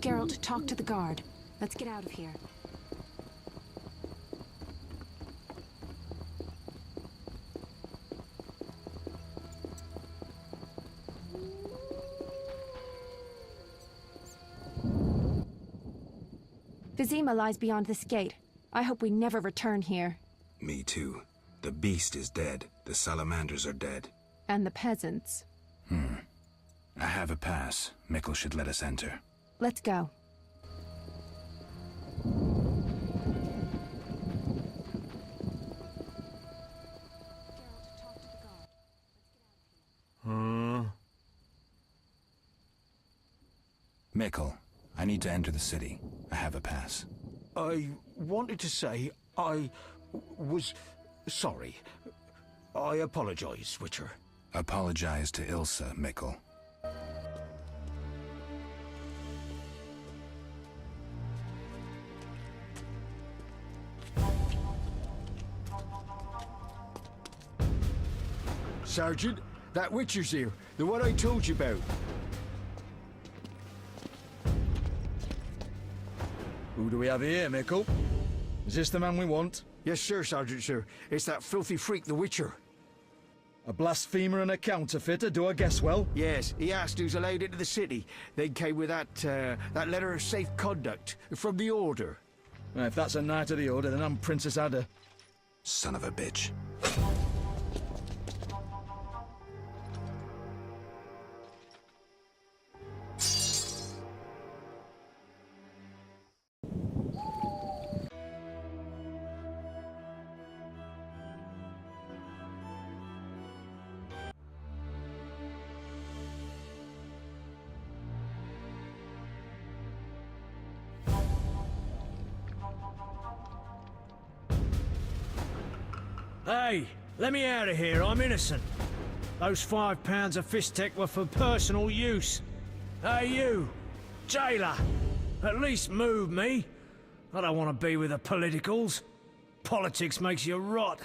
Geralt, talk to the guard. Let's get out of here. Vizima lies beyond this gate. I hope we never return here. Me too. The beast is dead. The salamanders are dead. And the peasants. I have a pass. Mikkel should let us enter. Let's go. Mikkel, I need to enter the city. I have a pass. I wanted to say I was sorry. I apologize, Witcher. Apologize to Ilsa, Mikkel. Sergeant, that Witcher's here. The one I told you about. Who do we have here, Mikkel? Is this the man we want? Yes, sir, Sergeant, sir. It's that filthy freak, the Witcher. A blasphemer and a counterfeiter, do I guess well? Yes, he asked who's allowed into the city. They came with that letter of safe conduct from the Order. Well, if that's a Knight of the Order, then I'm Princess Ada. Son of a bitch. Hey, let me out of here, I'm innocent. Those £5 of fist tech were for personal use. Hey you, jailer, at least move me. I don't want to be with the politicals. Politics makes you rot.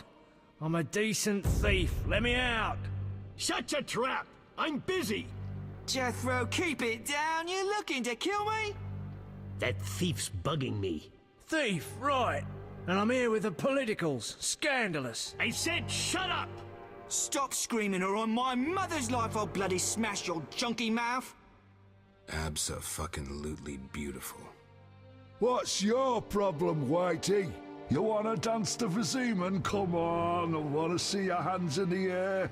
I'm a decent thief, let me out. Shut your trap! I'm busy! Jethro, keep it down, you looking to kill me? That thief's bugging me. Thief, right. And I'm here with the politicals. Scandalous. I said shut up! Stop screaming or on my mother's life I'll bloody smash your junky mouth! Abso-fucking-lutely beautiful. What's your problem, Whitey? You wanna dance to Viziman? Come on, I wanna see your hands in the air.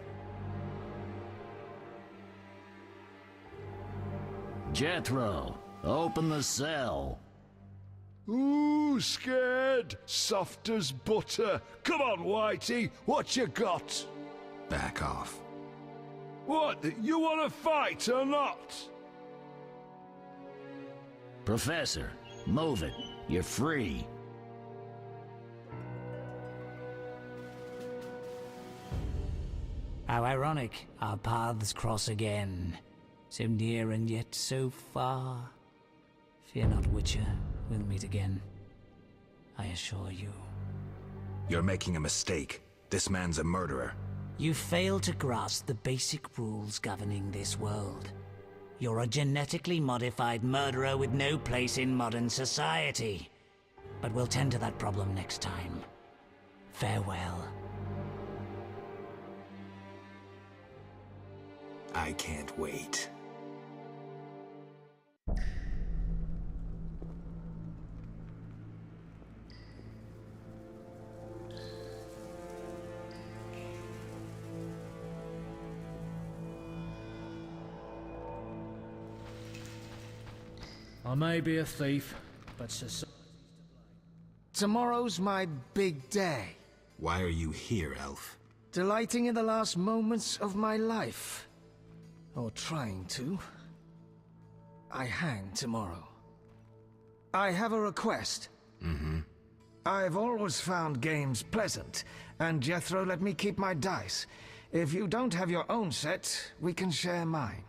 Jethro, open the cell. Ooh, scared? Soft as butter. Come on, Whitey, what you got? Back off. What, you wanna fight or not? Professor, move it. You're free. How ironic, our paths cross again. So near and yet so far. Fear not, Witcher, we'll meet again. I assure you. You're making a mistake. This man's a murderer. You fail to grasp the basic rules governing this world. You're a genetically modified murderer with no place in modern society. But we'll tend to that problem next time. Farewell. I can't wait. I may be a thief, but society... Tomorrow's my big day. Why are you here, Elf? Delighting in the last moments of my life. Or trying to. I hang tomorrow. I have a request. I've always found games pleasant, and Jethro let me keep my dice. If you don't have your own set, we can share mine.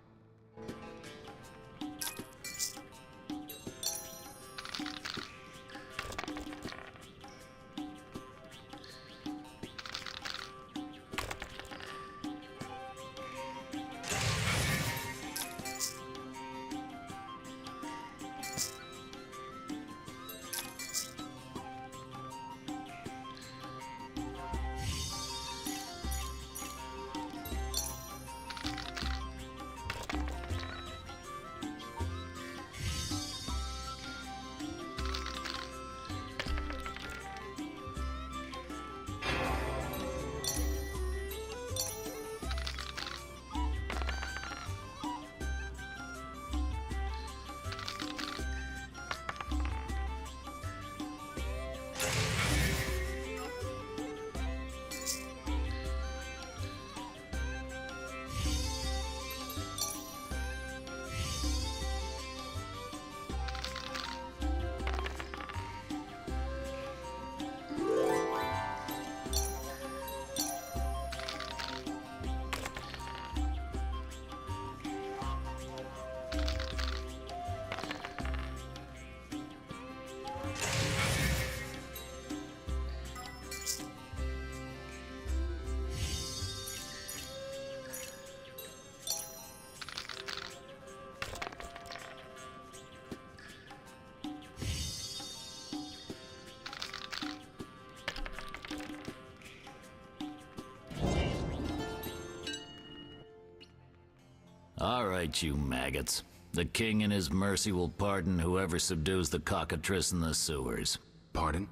All right, you maggots. The king in his mercy will pardon whoever subdues the cockatrice in the sewers. Pardon?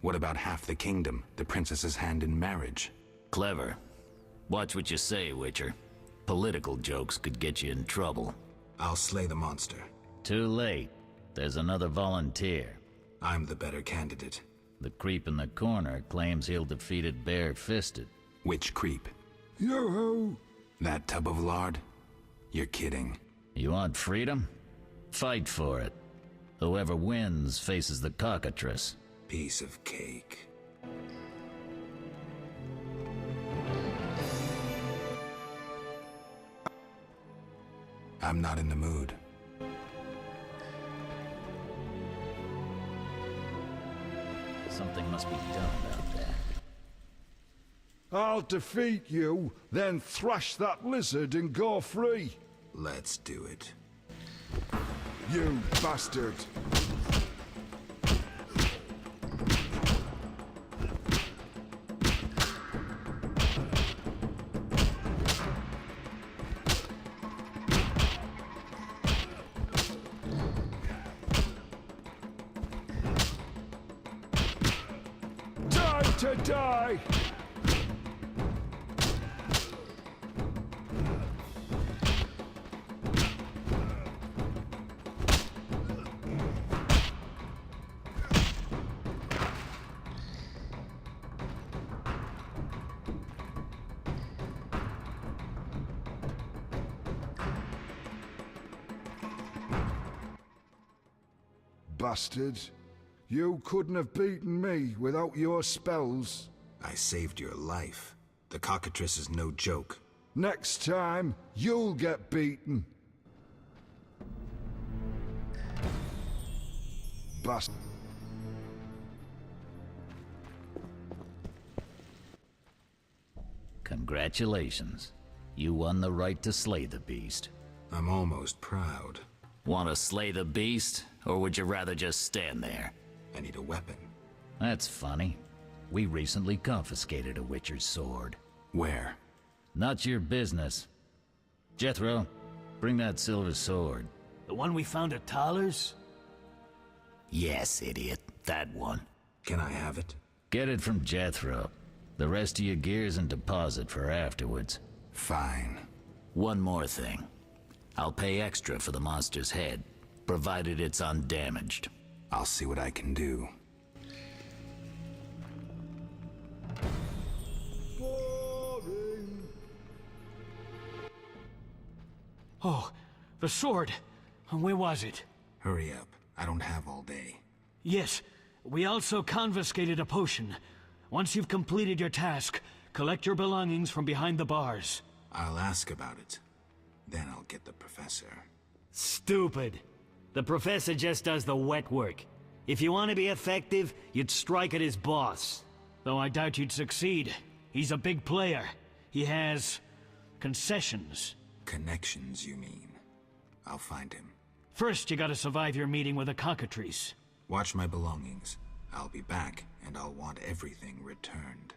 What about half the kingdom, the princess's hand in marriage? Clever. Watch what you say, Witcher. Political jokes could get you in trouble. I'll slay the monster. Too late. There's another volunteer. I'm the better candidate. The creep in the corner claims he'll defeat it bare-fisted. Which creep? Yoo-hoo! That tub of lard? You're kidding. You want freedom? Fight for it. Whoever wins faces the cockatrice. Piece of cake. I'm not in the mood. Something must be done about that. I'll defeat you, then thrash that lizard and go free. Let's do it. You bastard. Time to die! Bastard. You couldn't have beaten me without your spells. I saved your life. The cockatrice is no joke. Next time, you'll get beaten. Bastard. Congratulations. You won the right to slay the beast. I'm almost proud. Want to slay the beast, or would you rather just stand there? I need a weapon. That's funny. We recently confiscated a Witcher's sword. Where? Not your business. Jethro, bring that silver sword. The one we found at Thaler's? Yes, idiot. That one. Can I have it? Get it from Jethro. The rest of your gear's in deposit for afterwards. Fine. One more thing. I'll pay extra for the monster's head, provided it's undamaged. I'll see what I can do. Oh, the sword. Where was it? Hurry up. I don't have all day. Yes, we also confiscated a potion. Once you've completed your task, collect your belongings from behind the bars. I'll ask about it. Then I'll get the professor. Stupid. The professor just does the wet work. If you want to be effective, you'd strike at his boss. Though I doubt you'd succeed. He's a big player. He has concessions. Connections, you mean? I'll find him. First, you gotta survive your meeting with a cockatrice. Watch my belongings. I'll be back, and I'll want everything returned.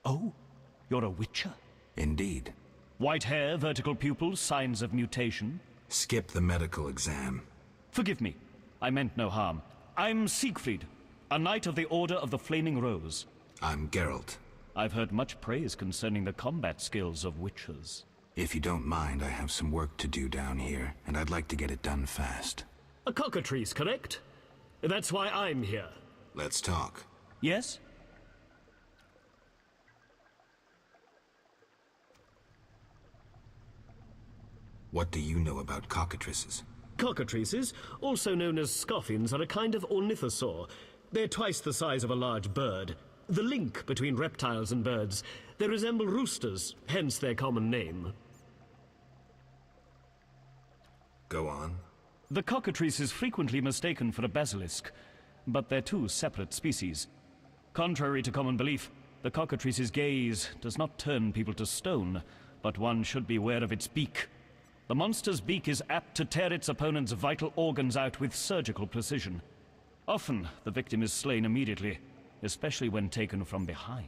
Oh, you're a witcher? Indeed. White hair, vertical pupils, signs of mutation? Skip the medical exam. Forgive me. I meant no harm. I'm Siegfried, a knight of the Order of the Flaming Rose. I'm Geralt. I've heard much praise concerning the combat skills of witchers. If you don't mind, I have some work to do down here, and I'd like to get it done fast. A cockatrice, correct? That's why I'm here. Let's talk. Yes? What do you know about cockatrices? Cockatrices, also known as scoffins, are a kind of ornithosaur. They're twice the size of a large bird. The link between reptiles and birds. They resemble roosters, hence their common name. Go on. The cockatrice is frequently mistaken for a basilisk, but they're two separate species. Contrary to common belief, the cockatrice's gaze does not turn people to stone, but one should be aware of its beak. The monster's beak is apt to tear its opponent's vital organs out with surgical precision. Often, the victim is slain immediately, especially when taken from behind.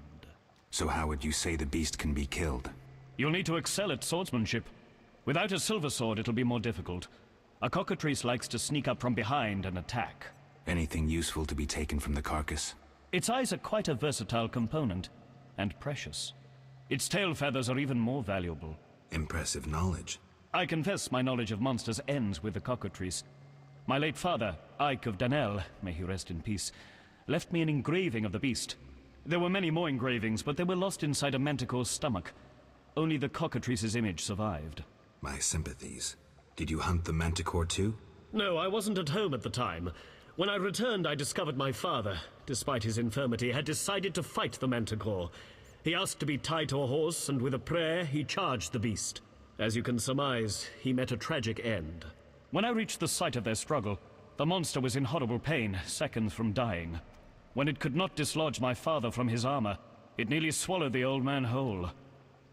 So how would you say the beast can be killed? You'll need to excel at swordsmanship. Without a silver sword, it'll be more difficult. A cockatrice likes to sneak up from behind and attack. Anything useful to be taken from the carcass? Its eyes are quite a versatile component, and precious. Its tail feathers are even more valuable. Impressive knowledge. I confess my knowledge of monsters ends with the cockatrice. My late father, Ike of Danel, may he rest in peace, left me an engraving of the beast. There were many more engravings, but they were lost inside a manticore's stomach. Only the cockatrice's image survived. My sympathies. Did you hunt the manticore too? No, I wasn't at home at the time. When I returned, I discovered my father, despite his infirmity, had decided to fight the manticore. He asked to be tied to a horse, and with a prayer, he charged the beast. As you can surmise, he met a tragic end. When I reached the site of their struggle, the monster was in horrible pain, seconds from dying. When it could not dislodge my father from his armor, it nearly swallowed the old man whole.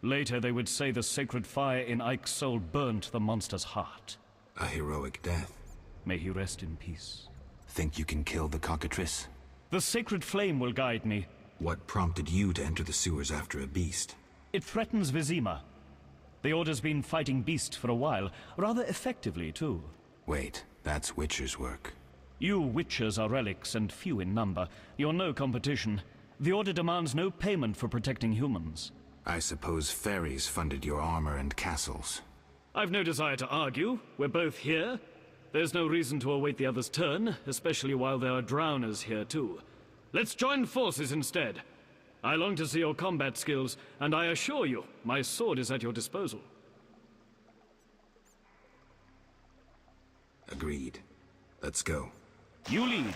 Later, they would say the sacred fire in Ike's soul burnt the monster's heart. A heroic death. May he rest in peace. Think you can kill the cockatrice? The sacred flame will guide me. What prompted you to enter the sewers after a beast? It threatens Vizima. The Order's been fighting beasts for a while, rather effectively, too. Wait, that's Witcher's work. You Witchers are relics and few in number. You're no competition. The Order demands no payment for protecting humans. I suppose fairies funded your armor and castles. I've no desire to argue. We're both here. There's no reason to await the other's turn, especially while there are drowners here, too. Let's join forces instead. I long to see your combat skills, and I assure you, my sword is at your disposal. Agreed. Let's go. You lead.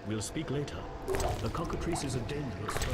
We'll speak later. The cockatrice is a dangerous foe.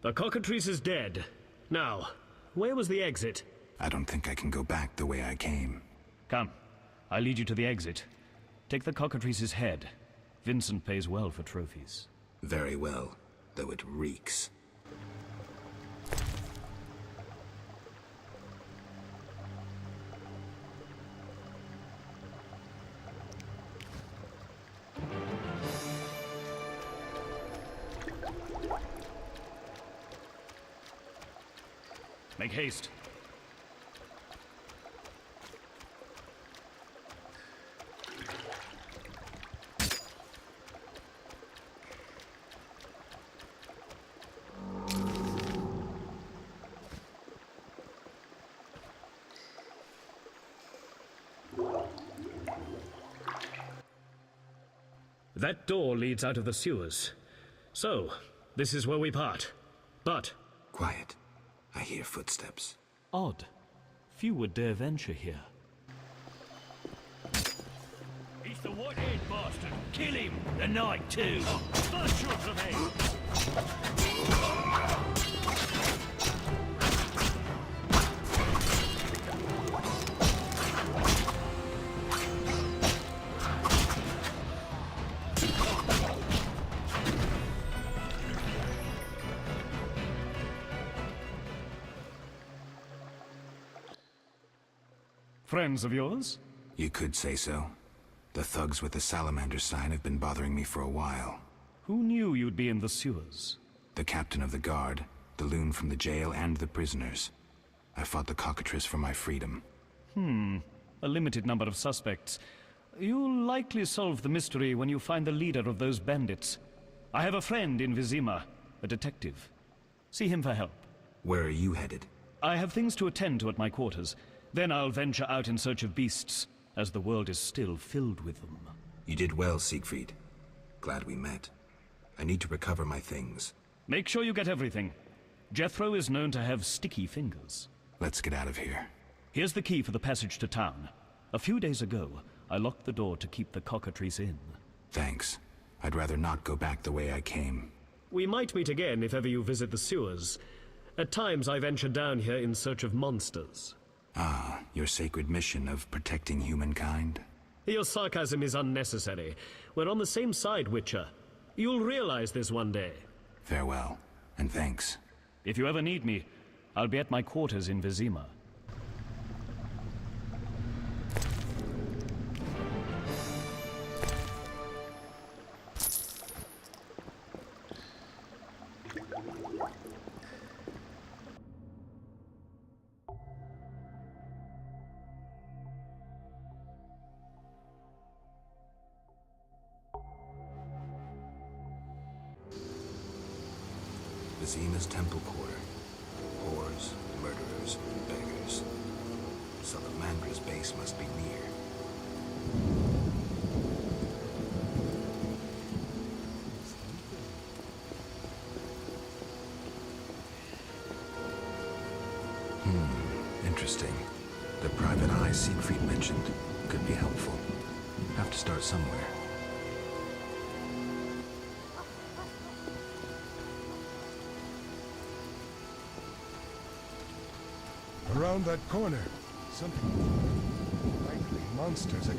The cockatrice is dead. Now, where was the exit? I don't think I can go back the way I came. Come, I'll lead you to the exit. Take the cockatrice's head. Vincent pays well for trophies. Very well, though it reeks. Make haste. That door leads out of the sewers. So, this is where we part. But... Quiet. I hear footsteps. Odd. Few would dare venture here. He's the white-haired bastard. Kill him! The night, too. First shot of him. Friends of yours? You could say so. The thugs with the salamander sign have been bothering me for a while. Who knew you'd be in the sewers? The captain of the guard, the loon from the jail, and the prisoners. I fought the cockatrice for my freedom. A limited number of suspects. You'll likely solve the mystery when you find the leader of those bandits. I have a friend in Vizima, a detective. See him for help. Where are you headed? I have things to attend to at my quarters. Then I'll venture out in search of beasts, as the world is still filled with them. You did well, Siegfried. Glad we met. I need to recover my things. Make sure you get everything. Jethro is known to have sticky fingers. Let's get out of here. Here's the key for the passage to town. A few days ago, I locked the door to keep the cockatrice in. Thanks. I'd rather not go back the way I came. we might meet again if ever you visit the sewers. At times I venture down here in search of monsters. Ah, your sacred mission of protecting humankind? Your sarcasm is unnecessary. We're on the same side, Witcher. You'll realize this one day. Farewell, and thanks. If you ever need me, I'll be at my quarters in Vizima. Vizima's temple quarter. Whores, murderers, beggars. Salamandra's base must be near. Interesting. The private eye Siegfried mentioned could be helpful. Have to start somewhere. Around that corner, something likely monsters again.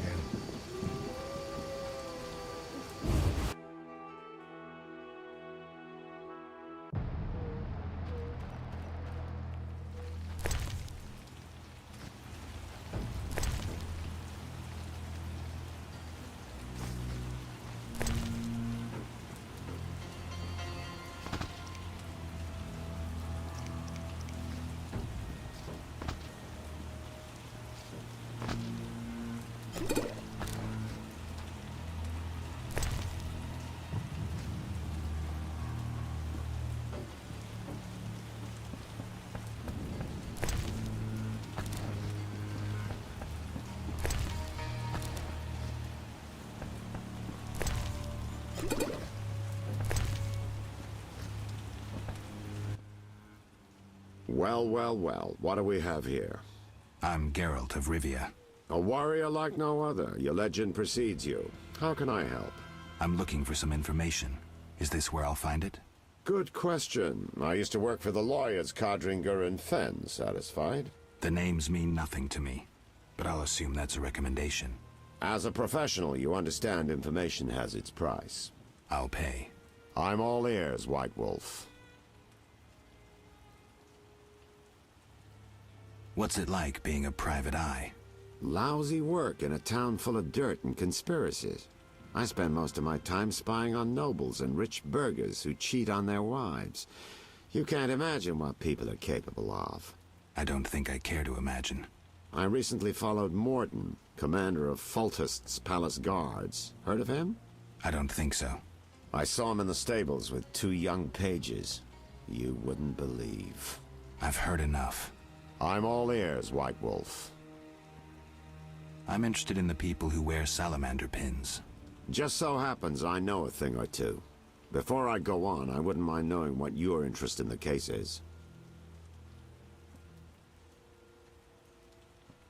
Well, well, well, what do we have here? I'm Geralt of Rivia. A warrior like no other. Your legend precedes you. How can I help? I'm looking for some information. Is this where I'll find it? Good question. I used to work for the lawyers Codringer and Fenn. Satisfied? The names mean nothing to me, but I'll assume that's a recommendation. As a professional, you understand information has its price. I'll pay. I'm all ears, White Wolf. What's it like being a private eye? Lousy work in a town full of dirt and conspiracies. I spend most of my time spying on nobles and rich burghers who cheat on their wives. You can't imagine what people are capable of. I don't think I care to imagine. I recently followed Morton, commander of Foltest's palace guards. Heard of him? I don't think so. I saw him in the stables with 2 young pages. You wouldn't believe. I've heard enough. I'm all ears, White Wolf. I'm interested in the people who wear salamander pins. Just so happens I know a thing or two. Before I go on, I wouldn't mind knowing what your interest in the case is.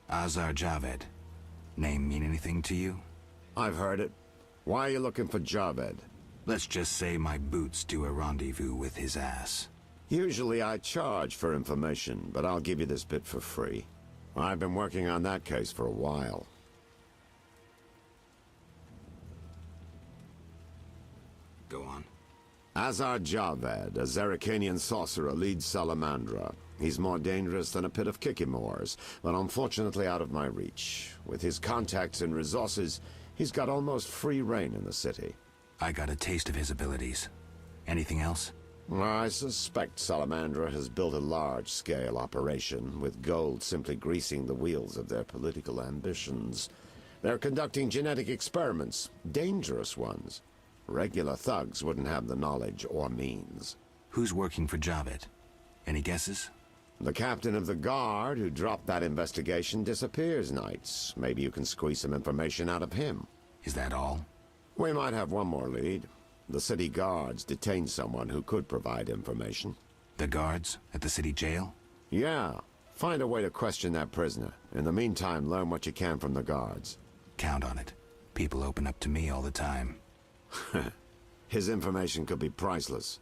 Azar Javed. Name mean anything to you? I've heard it. Why are you looking for Javed? Let's just say my boots do a rendezvous with his ass. Usually I charge for information, but I'll give you this bit for free. I've been working on that case for a while. Go on. Azar Javed, a Zerrikanian sorcerer, leads Salamandra. He's more dangerous than a pit of Kikimores, but unfortunately out of my reach. With his contacts and resources, he's got almost free reign in the city. I got a taste of his abilities. Anything else? I suspect Salamandra has built a large-scale operation, with gold simply greasing the wheels of their political ambitions. They're conducting genetic experiments, dangerous ones. Regular thugs wouldn't have the knowledge or means. Who's working for Javed? Any guesses? The captain of the guard who dropped that investigation disappears nights. Maybe you can squeeze some information out of him. Is that all? We might have one more lead. The city guards detained someone who could provide information. The guards at the city jail? Yeah. Find a way to question that prisoner. In the meantime, learn what you can from the guards. Count on it. People open up to me all the time. His information could be priceless.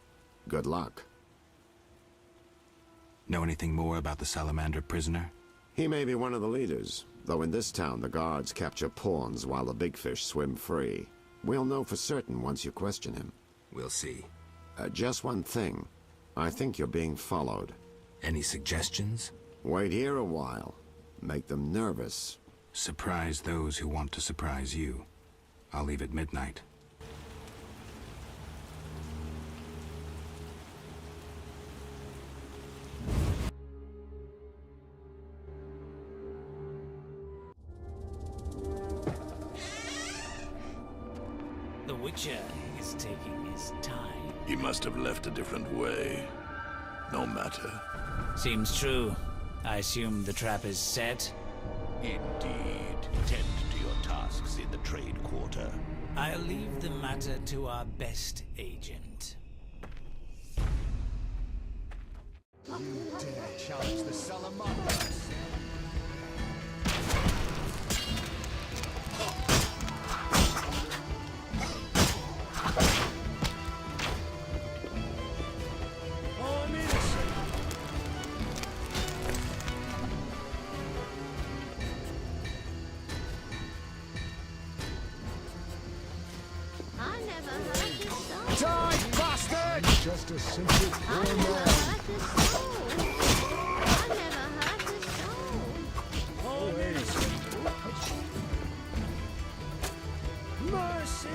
Good luck. Know anything more about the Salamander prisoner? He may be one of the leaders, though in this town the guards capture pawns while the big fish swim free. We'll know for certain once you question him. We'll see. Just one thing. I think you're being followed. Any suggestions? Wait here a while. Make them nervous. Surprise those who want to surprise you. I'll leave at midnight. The Witcher is taking his time. He must have left a different way. No matter. Seems true. I assume the trap is set? Indeed. Tend to your tasks in the trade quarter. I'll leave the matter to our best agent. You dare challenge the Salamanders? Die, bastard! Just a simple poor man. Mercy!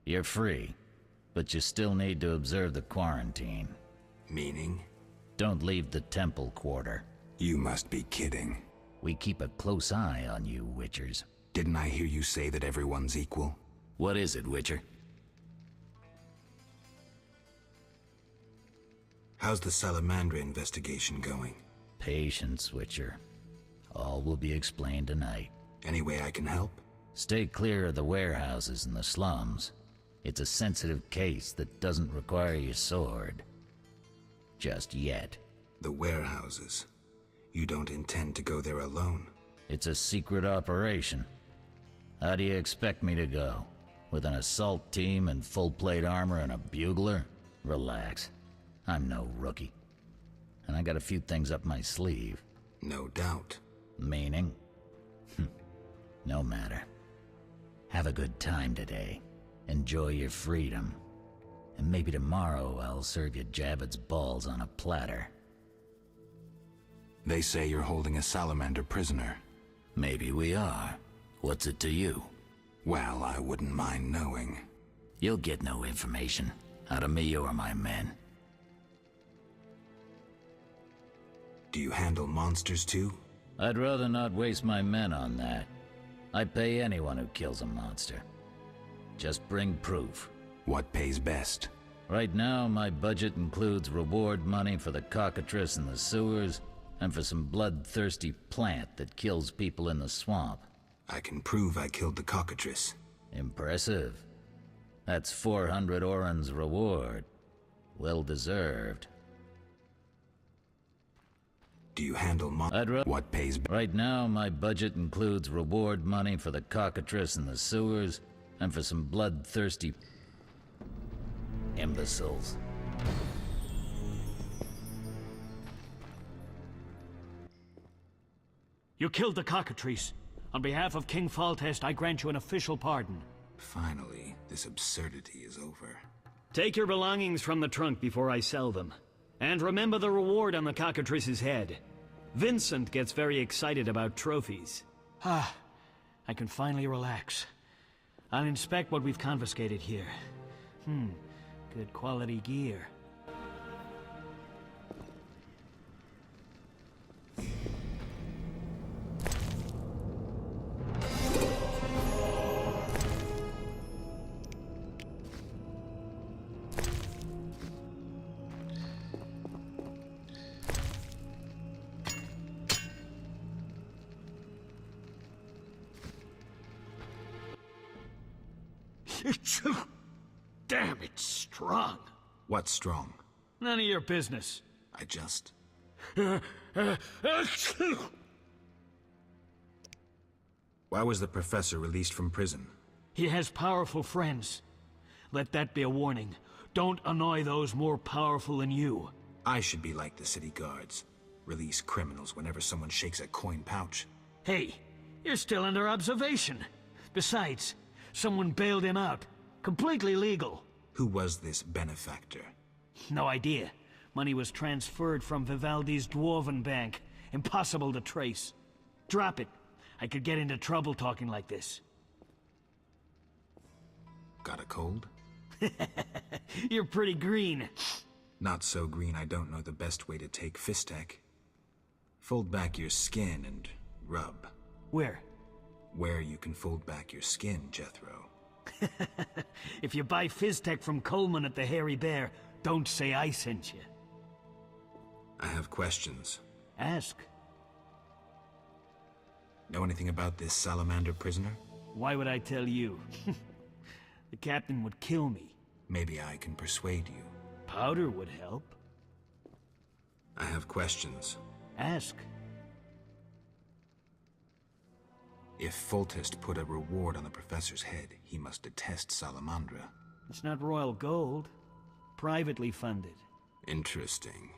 You're free, but you still need to observe the quarantine. Meaning? Don't leave the temple quarter. You must be kidding. We keep a close eye on you, Witchers. Didn't I hear you say that everyone's equal? What is it, Witcher? How's the Salamandra investigation going? Patience, Witcher. All will be explained tonight. Any way I can help? Stay clear of the warehouses and the slums. It's a sensitive case that doesn't require your sword. Just yet. The warehouses. You don't intend to go there alone? It's a secret operation. How do you expect me to go? With an assault team and full-plate armor and a bugler? Relax. I'm no rookie. And I got a few things up my sleeve. No doubt. Meaning? No matter. Have a good time today. Enjoy your freedom. And maybe tomorrow I'll serve you Jabber's balls on a platter. They say you're holding a salamander prisoner. Maybe we are. What's it to you? Well, I wouldn't mind knowing. You'll get no information out of me or my men. Do you handle monsters too? I'd rather not waste my men on that. I pay anyone who kills a monster. Just bring proof. What pays best? Right now, my budget includes reward money for the cockatrice in the sewers, and for some bloodthirsty plant that kills people in the swamp. I can prove I killed the cockatrice. Impressive. That's 400 Oren's reward. Well deserved. Do you handle what pays Right now, my budget includes reward money for the cockatrice in the sewers, and for some bloodthirsty imbeciles. You killed the cockatrice. On behalf of King Faltest, I grant you an official pardon. Finally, this absurdity is over. Take your belongings from the trunk before I sell them. And remember the reward on the cockatrice's head. Vincent gets very excited about trophies. I can finally relax. I'll inspect what we've confiscated here. Good quality gear. Damn, it's strong. What's strong? None of your business. I just... Why was the professor released from prison? He has powerful friends. Let that be a warning. Don't annoy those more powerful than you. I should be like the city guards. Release criminals whenever someone shakes a coin pouch. Hey, you're still under observation. Besides, someone bailed him out. Completely legal. Who was this benefactor? No idea. Money was transferred from Vivaldi's Dwarven Bank. Impossible to trace. Drop it. I could get into trouble talking like this. Got a cold? You're pretty green. Not so green I don't know the best way to take Fistek. Fold back your skin and rub. Where? Where you can fold back your skin, Jethro. If you buy Fizztech from Coleman at the Hairy Bear, don't say I sent you. I have questions. Ask. Know anything about this salamander prisoner? Why would I tell you? The captain would kill me. Maybe I can persuade you. Powder would help. I have questions. Ask. If Foltest put a reward on the professor's head, he must detest Salamandra. It's not royal gold. Privately funded. Interesting.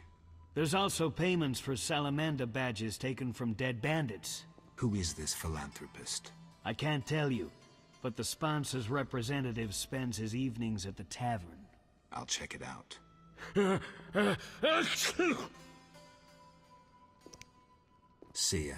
There's also payments for Salamander badges taken from dead bandits. Who is this philanthropist? I can't tell you, but the sponsor's representative spends his evenings at the tavern. I'll check it out. See ya.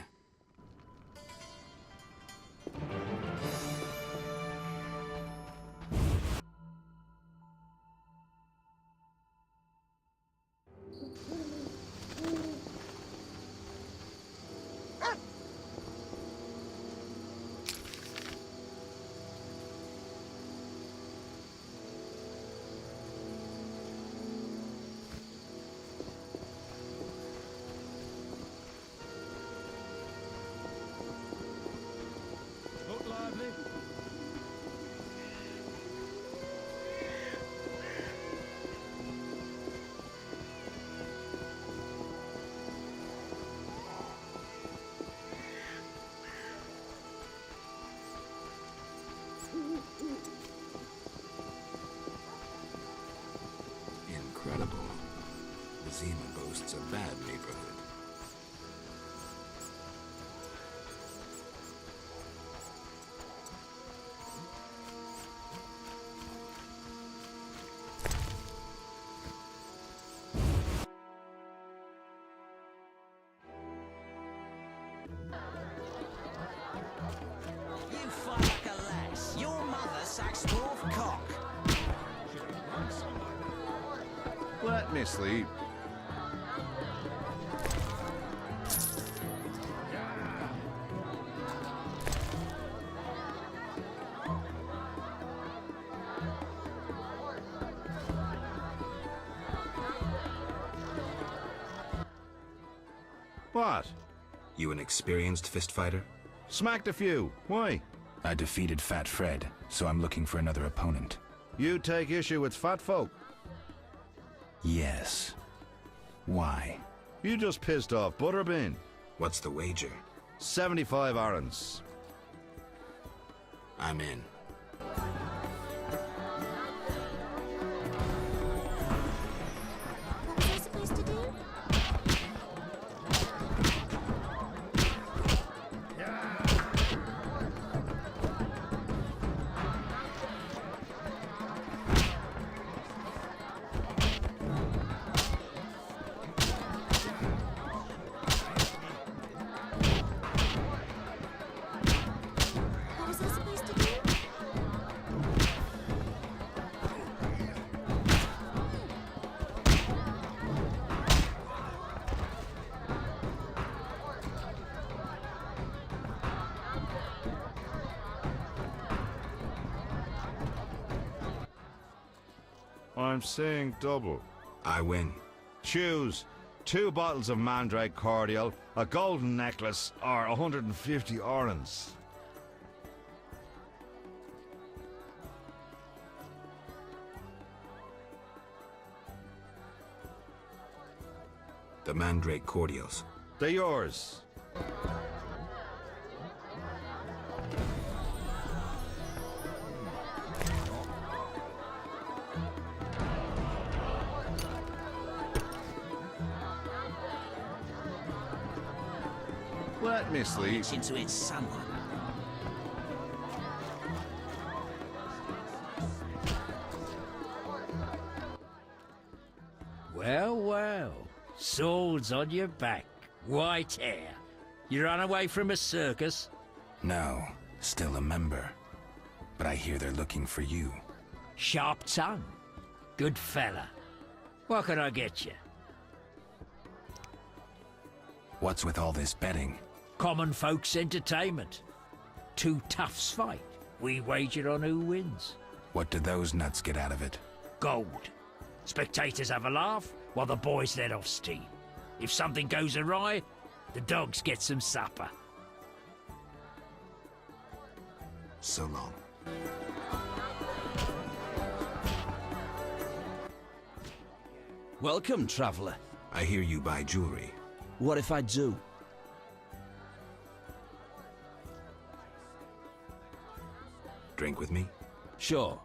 Incredible. Zima boasts a bad neighborhood. You fight like a lass. Your mother sucks dwarf cock. Let me sleep. What? You an experienced fist fighter? Smacked a few. Why? I defeated Fat Fred, so I'm looking for another opponent. You take issue with fat folk. Yes. Why? You just pissed off Butterbean. What's the wager? 75 arons. I'm in. What was I supposed to do? What was I supposed to do? I'm saying double. I win. Choose 2 bottles of Mandrake cordial, a golden necklace, or 150 orens. The Mandrake cordials. They're yours. Let me sleep. Reach into it, someone. Well, well. Swords on your back. White hair. You ran away from a circus? No, still a member. But I hear they're looking for you. Sharp tongue. Good fella. What can I get you? What's with all this betting? Common folks' entertainment. 2 toughs fight. We wager on who wins. What do those nuts get out of it? Gold. Spectators have a laugh while the boys let off steam. If something goes awry, the dogs get some supper. So long. Welcome, traveler. I hear you buy jewelry. What if I do? Drink with me? Sure.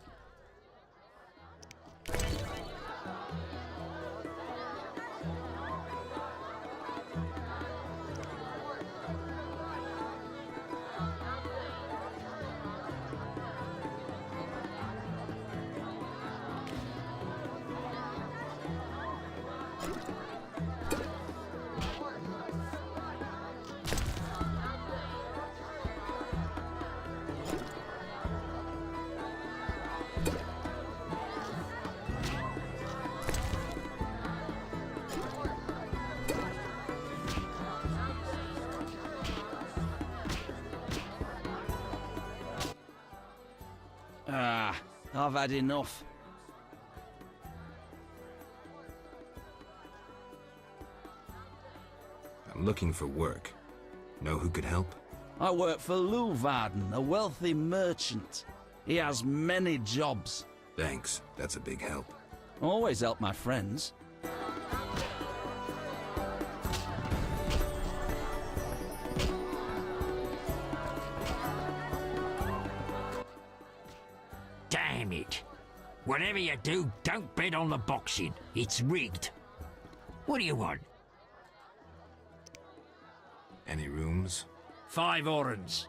I've had enough. I'm looking for work. Know who could help? I work for Luvarden, a wealthy merchant. He has many jobs. Thanks, that's a big help. Always help my friends. Damn it. Whatever you do, don't bet on the boxing. It's rigged. What do you want? Any rooms? 5 orens.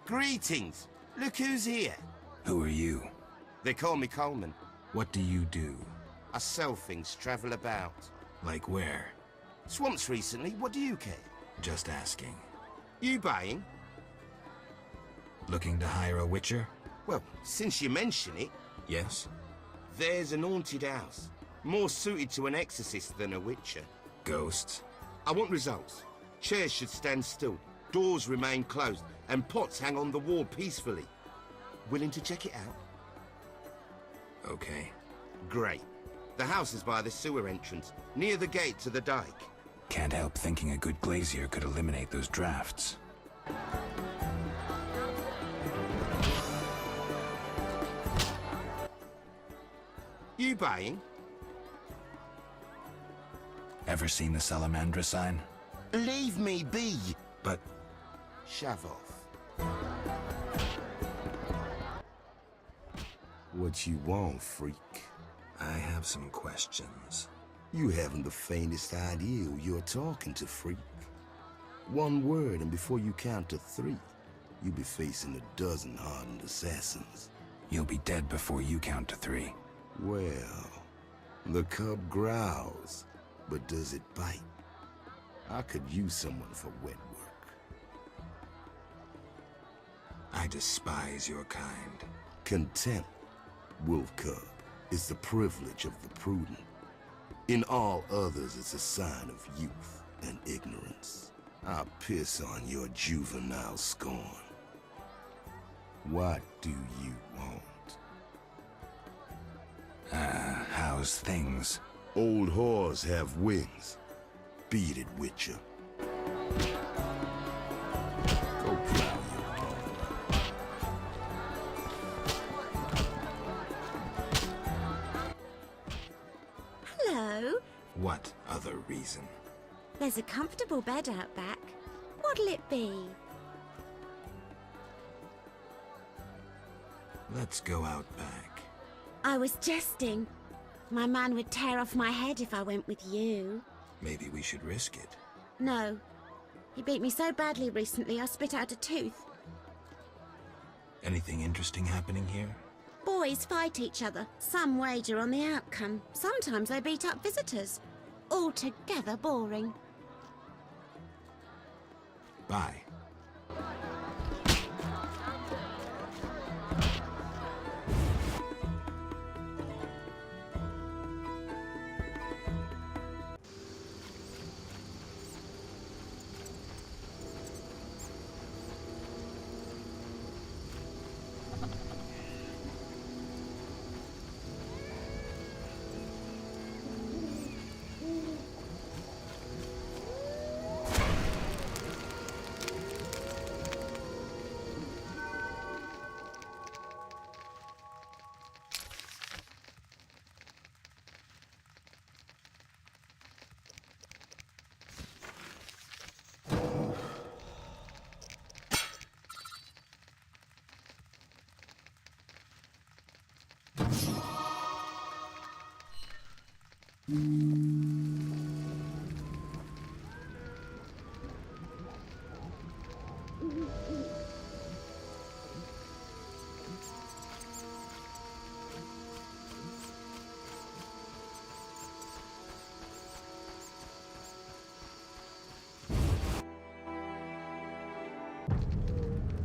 Greetings. Look who's here. Who are you? They call me Coleman. What do you do? I sell things, travel about. Like where? Swamps recently, what do you care? Just asking. You buying? Looking to hire a witcher? Well, since you mention it... Yes? There's an haunted house. More suited to an exorcist than a witcher. Ghosts? I want results. Chairs should stand still. Doors remain closed. And pots hang on the wall peacefully. Willing to check it out? Okay. Great. The house is by the sewer entrance, near the gate to the dike. Can't help thinking a good glazier could eliminate those drafts. You buying? Ever seen the Salamandra sign? Leave me be! But... Shove off. What you want, freak? I have some questions. You haven't the faintest idea who you're talking to, freak. One word, and before you count to 3, you'll be facing a dozen hardened assassins. You'll be dead before you count to 3. Well, the cub growls, but does it bite? I could use someone for wet work. I despise your kind. Contempt, wolf cub, is the privilege of the prudent. In all others, it's a sign of youth and ignorance. I'll piss on your juvenile scorn. What do you want? How's things? Old whores have wings. Beat it, Witcher. Go plow your bone. Hello. What other reason? There's a comfortable bed out back. What'll it be? Let's go out back. I was jesting. My man would tear off my head if I went with you. Maybe we should risk it. No. He beat me so badly recently I spit out a tooth. Anything interesting happening here? Boys fight each other. Some wager on the outcome. Sometimes they beat up visitors. Altogether boring. Bye.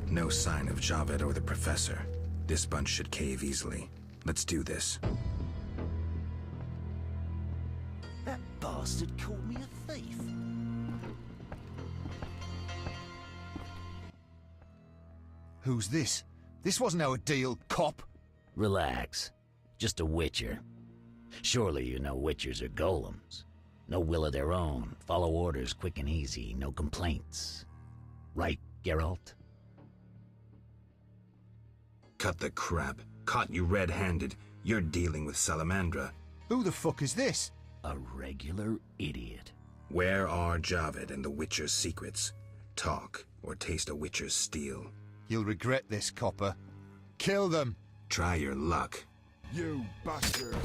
No sign of Javed or the Professor. This bunch should cave easily. Let's do this. That bastard called me a thief. Who's this? This wasn't our deal, cop. Relax. Just a witcher. Surely you know witchers are golems. No will of their own. Follow orders quick and easy. No complaints. Right, Geralt? Cut the crap. Caught you red-handed. You're dealing with Salamandra. Who the fuck is this? A regular idiot. Where are Javed and the Witcher's secrets? Talk, or taste a Witcher's steel. You'll regret this, copper. Kill them! Try your luck. You bastard!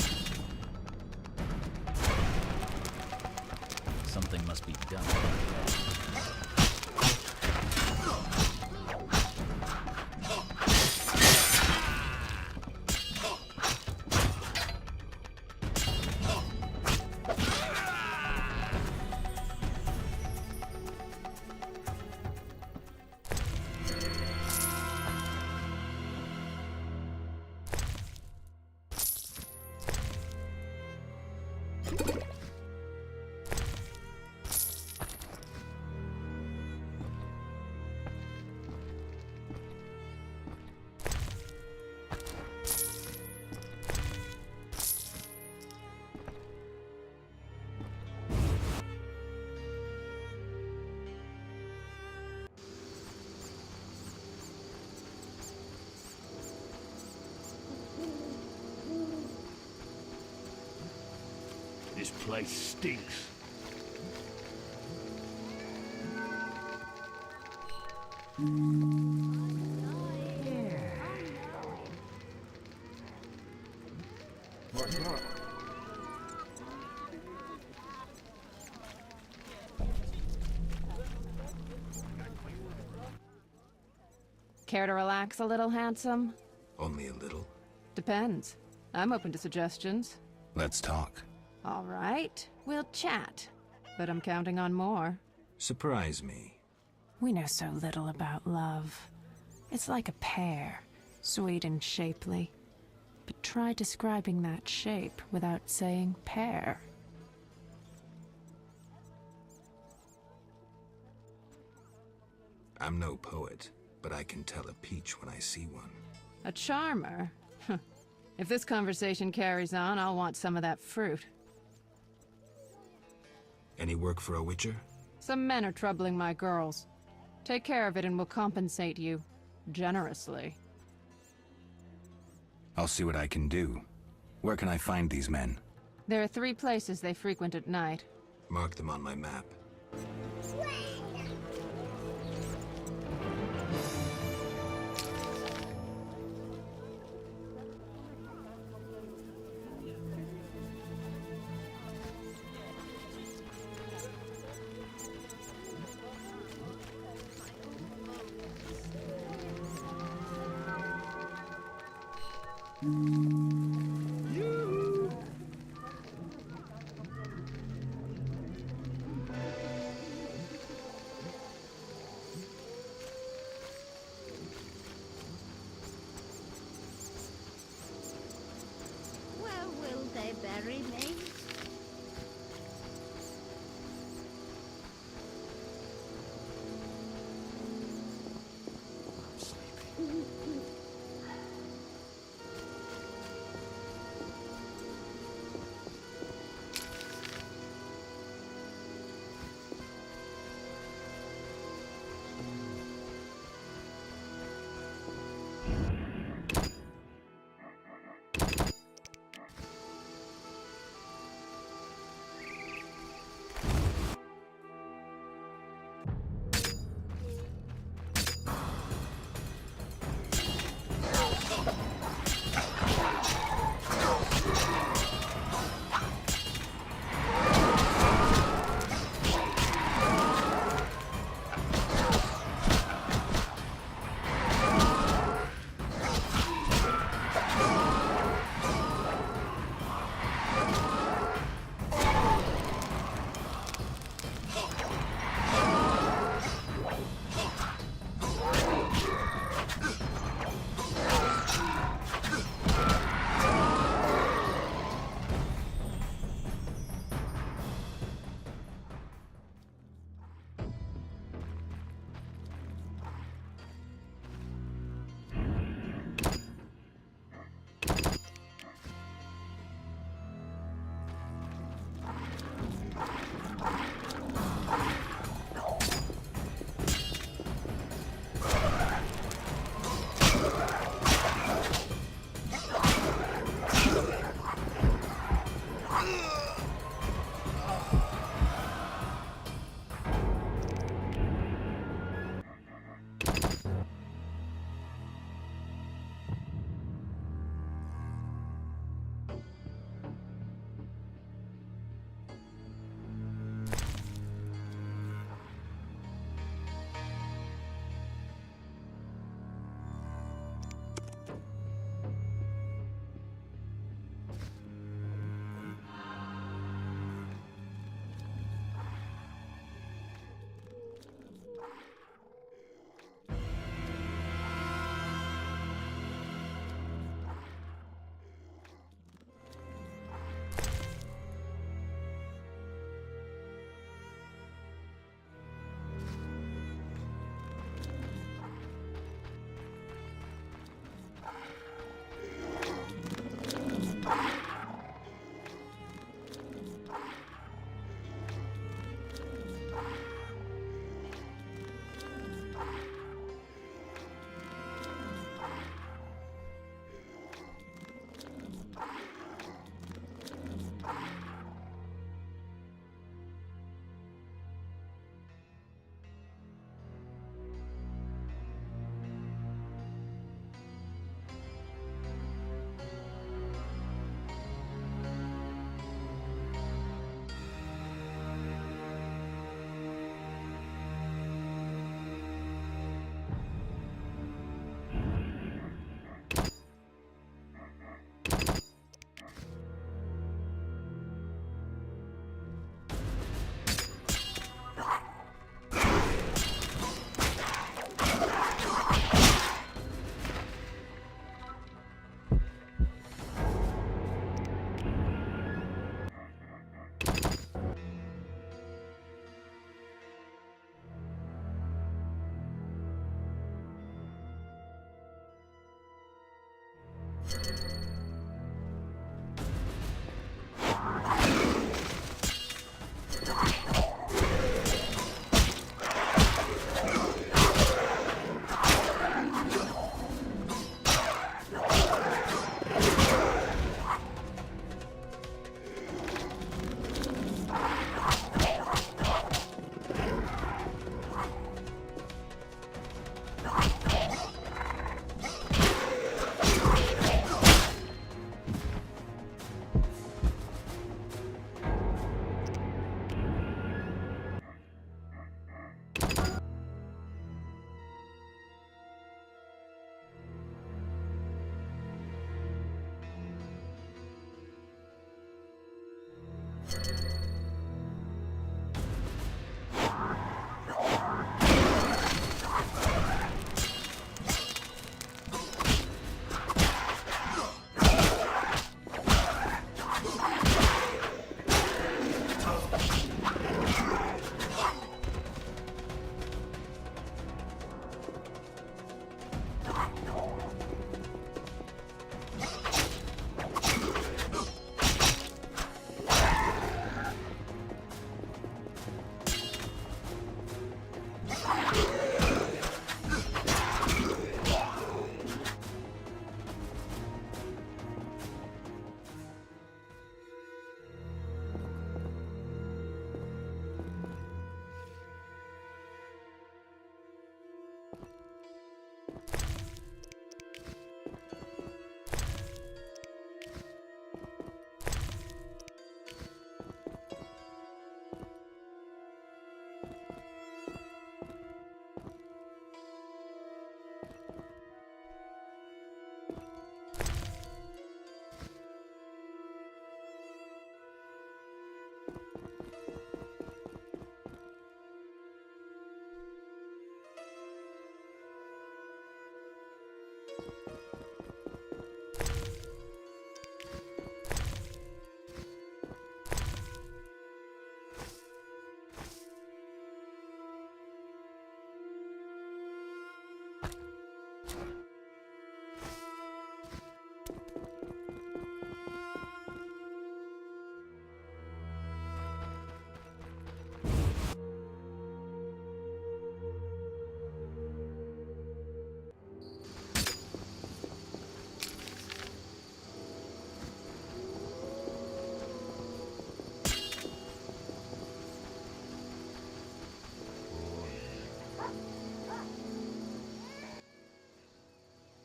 Something must be done. This place stinks. Care to relax a little, handsome? Only a little. Depends. I'm open to suggestions. Let's talk. All right, we'll chat. But I'm counting on more. Surprise me. We know so little about love. It's like a pear, sweet and shapely. But try describing that shape without saying pear. I'm no poet, but I can tell a peach when I see one. A charmer? If this conversation carries on, I'll want some of that fruit. Any work for a witcher? Some men are troubling my girls. Take care of it and we'll compensate you. Generously. I'll see what I can do. Where can I find these men? There are 3 places they frequent at night. Mark them on my map. Where will they bury me?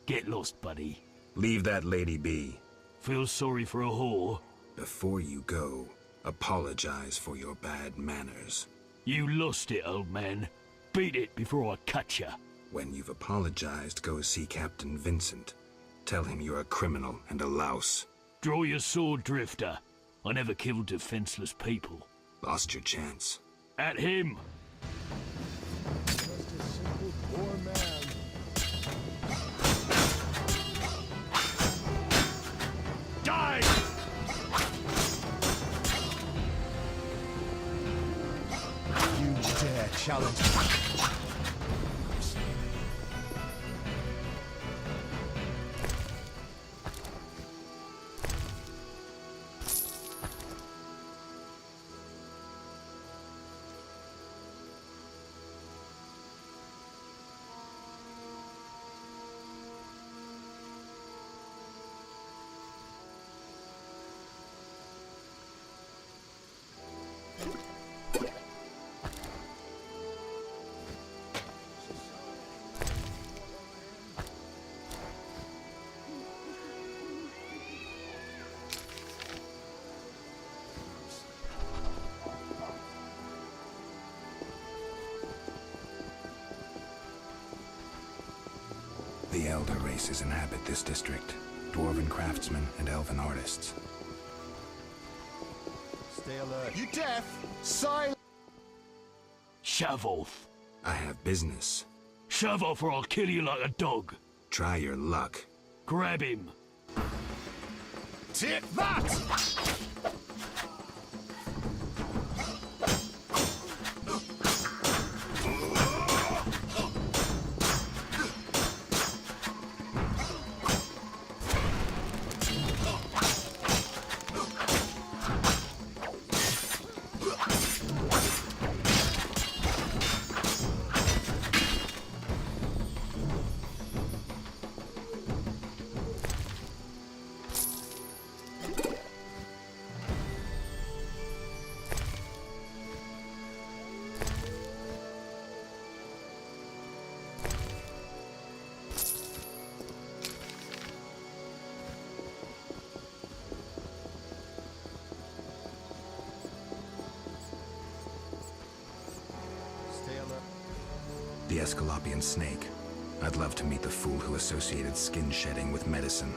Get lost, buddy. Leave that lady be. Feel sorry for a whore? Before you go, apologize for your bad manners. You lost it, old man. Beat it before I cut ya. When you've apologized, go see Captain Vincent. Tell him you're a criminal and a louse. Draw your sword, Drifter. I never killed defenseless people. Lost your chance. At him! Just a simple poor man. Die! You dare challenge me? The elder races inhabit this district. Dwarven craftsmen and elven artists. Stay alert. You deaf? Silent! Shove off. I have business. Shove off or I'll kill you like a dog. Try your luck. Grab him. Take that! The Escalopian snake. I'd love to meet the fool who associated skin shedding with medicine.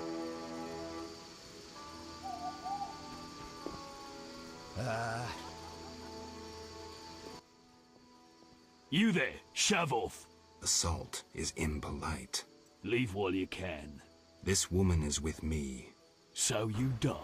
You there, shove off. Assault is impolite. Leave while you can. This woman is with me. So you die.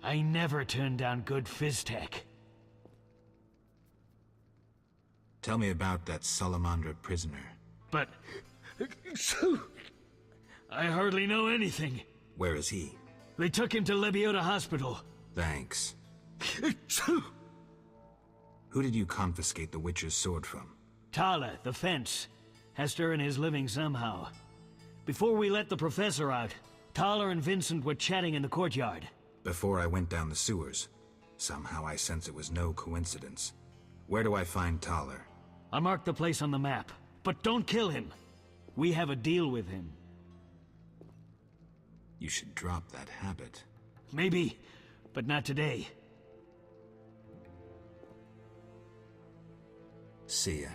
I never turn down good phys tech. Tell me about that Salamandra prisoner. But... I hardly know anything. Where is he? They took him to Lebiota Hospital. Thanks. Who did you confiscate the Witcher's sword from? Tala, the fence. Has to earn his living somehow. Before we let the professor out, Tala and Vincent were chatting in the courtyard. Before I went down the sewers. Somehow I sense it was no coincidence. Where do I find Taller? I marked the place on the map. But don't kill him. We have a deal with him. You should drop that habit. Maybe, but not today. See ya.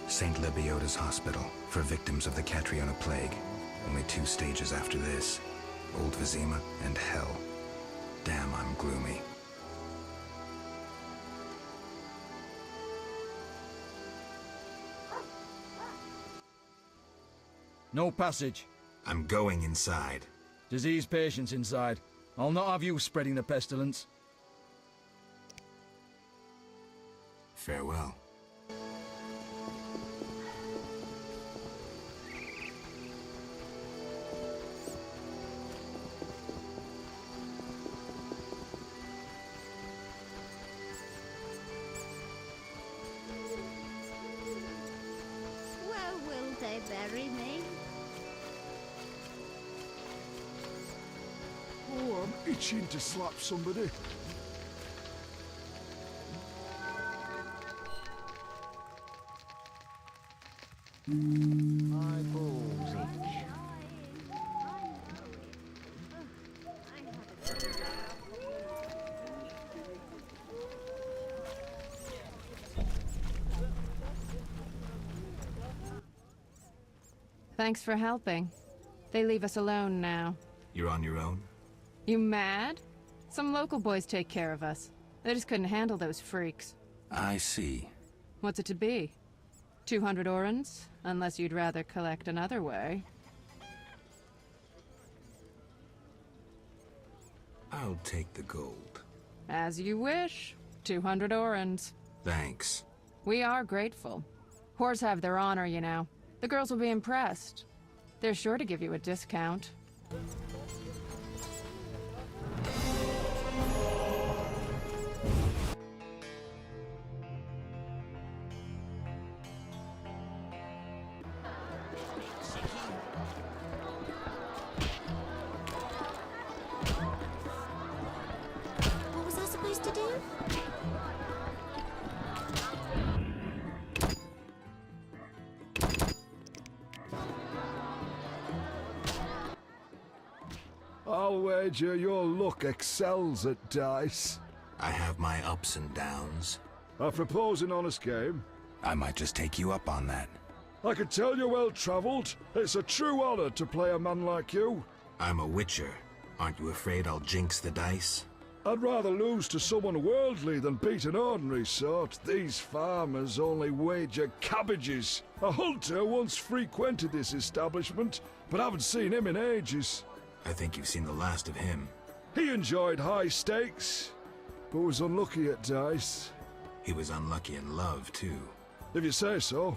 St. Lebiota's Hospital for victims of the Catriona Plague. Only 2 stages after this. Old Vizima and Hell. Damn, I'm gloomy. No passage. I'm going inside. Disease patients inside. I'll not have you spreading the pestilence. Farewell. Where will they bury me? Oh, I'm itching to slap somebody. My balls itch. Thanks for helping. They leave us alone now. You're on your own? You mad? Some local boys take care of us. They just couldn't handle those freaks. I see. What's it to be? 200 orens? Unless you'd rather collect another way. I'll take the gold. As you wish. 200 orens. Thanks. We are grateful. Whores have their honor, you know. The girls will be impressed. They're sure to give you a discount. What was I supposed to do? I'll wager your luck excels at dice. I have my ups and downs. I propose an honest game. I might just take you up on that. I can tell you're well-travelled. It's a true honor to play a man like you. I'm a witcher. Aren't you afraid I'll jinx the dice? I'd rather lose to someone worldly than beat an ordinary sort. These farmers only wager cabbages. A hunter once frequented this establishment, but I haven't seen him in ages. I think you've seen the last of him. He enjoyed high stakes, but was unlucky at dice. He was unlucky in love, too. If you say so.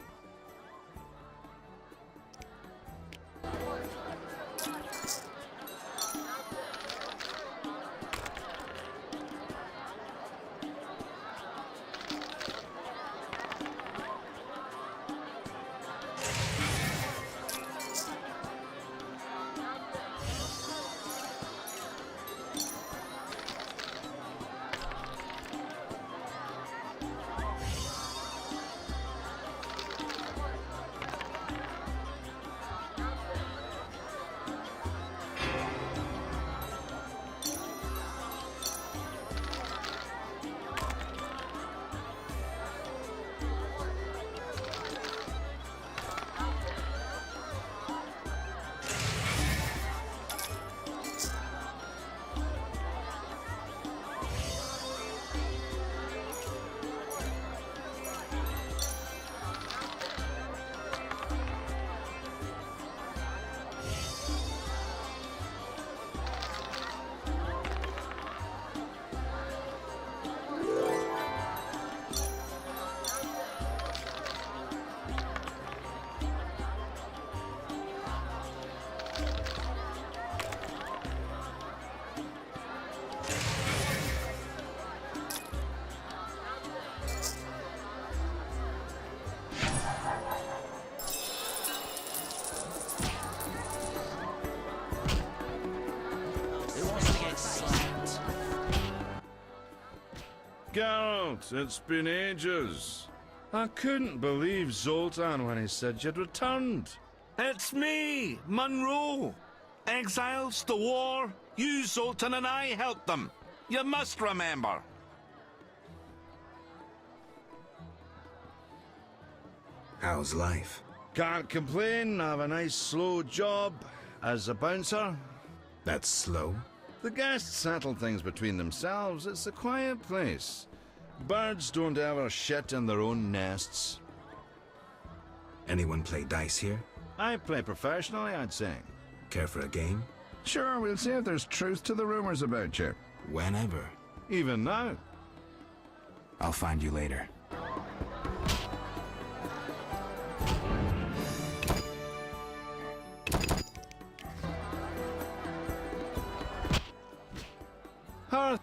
Geralt, it's been ages. I couldn't believe Zoltan when he said you'd returned. It's me, Monroe. Exiles, the war. You, Zoltan, and I helped them. You must remember. How's life? Can't complain. I have a nice slow job as a bouncer. That's slow? The guests settle things between themselves. It's a quiet place. Birds don't ever shit in their own nests. Anyone play dice here? I play professionally, I'd say. Care for a game? Sure, we'll see if there's truth to the rumors about you. Whenever. Even now. I'll find you later. How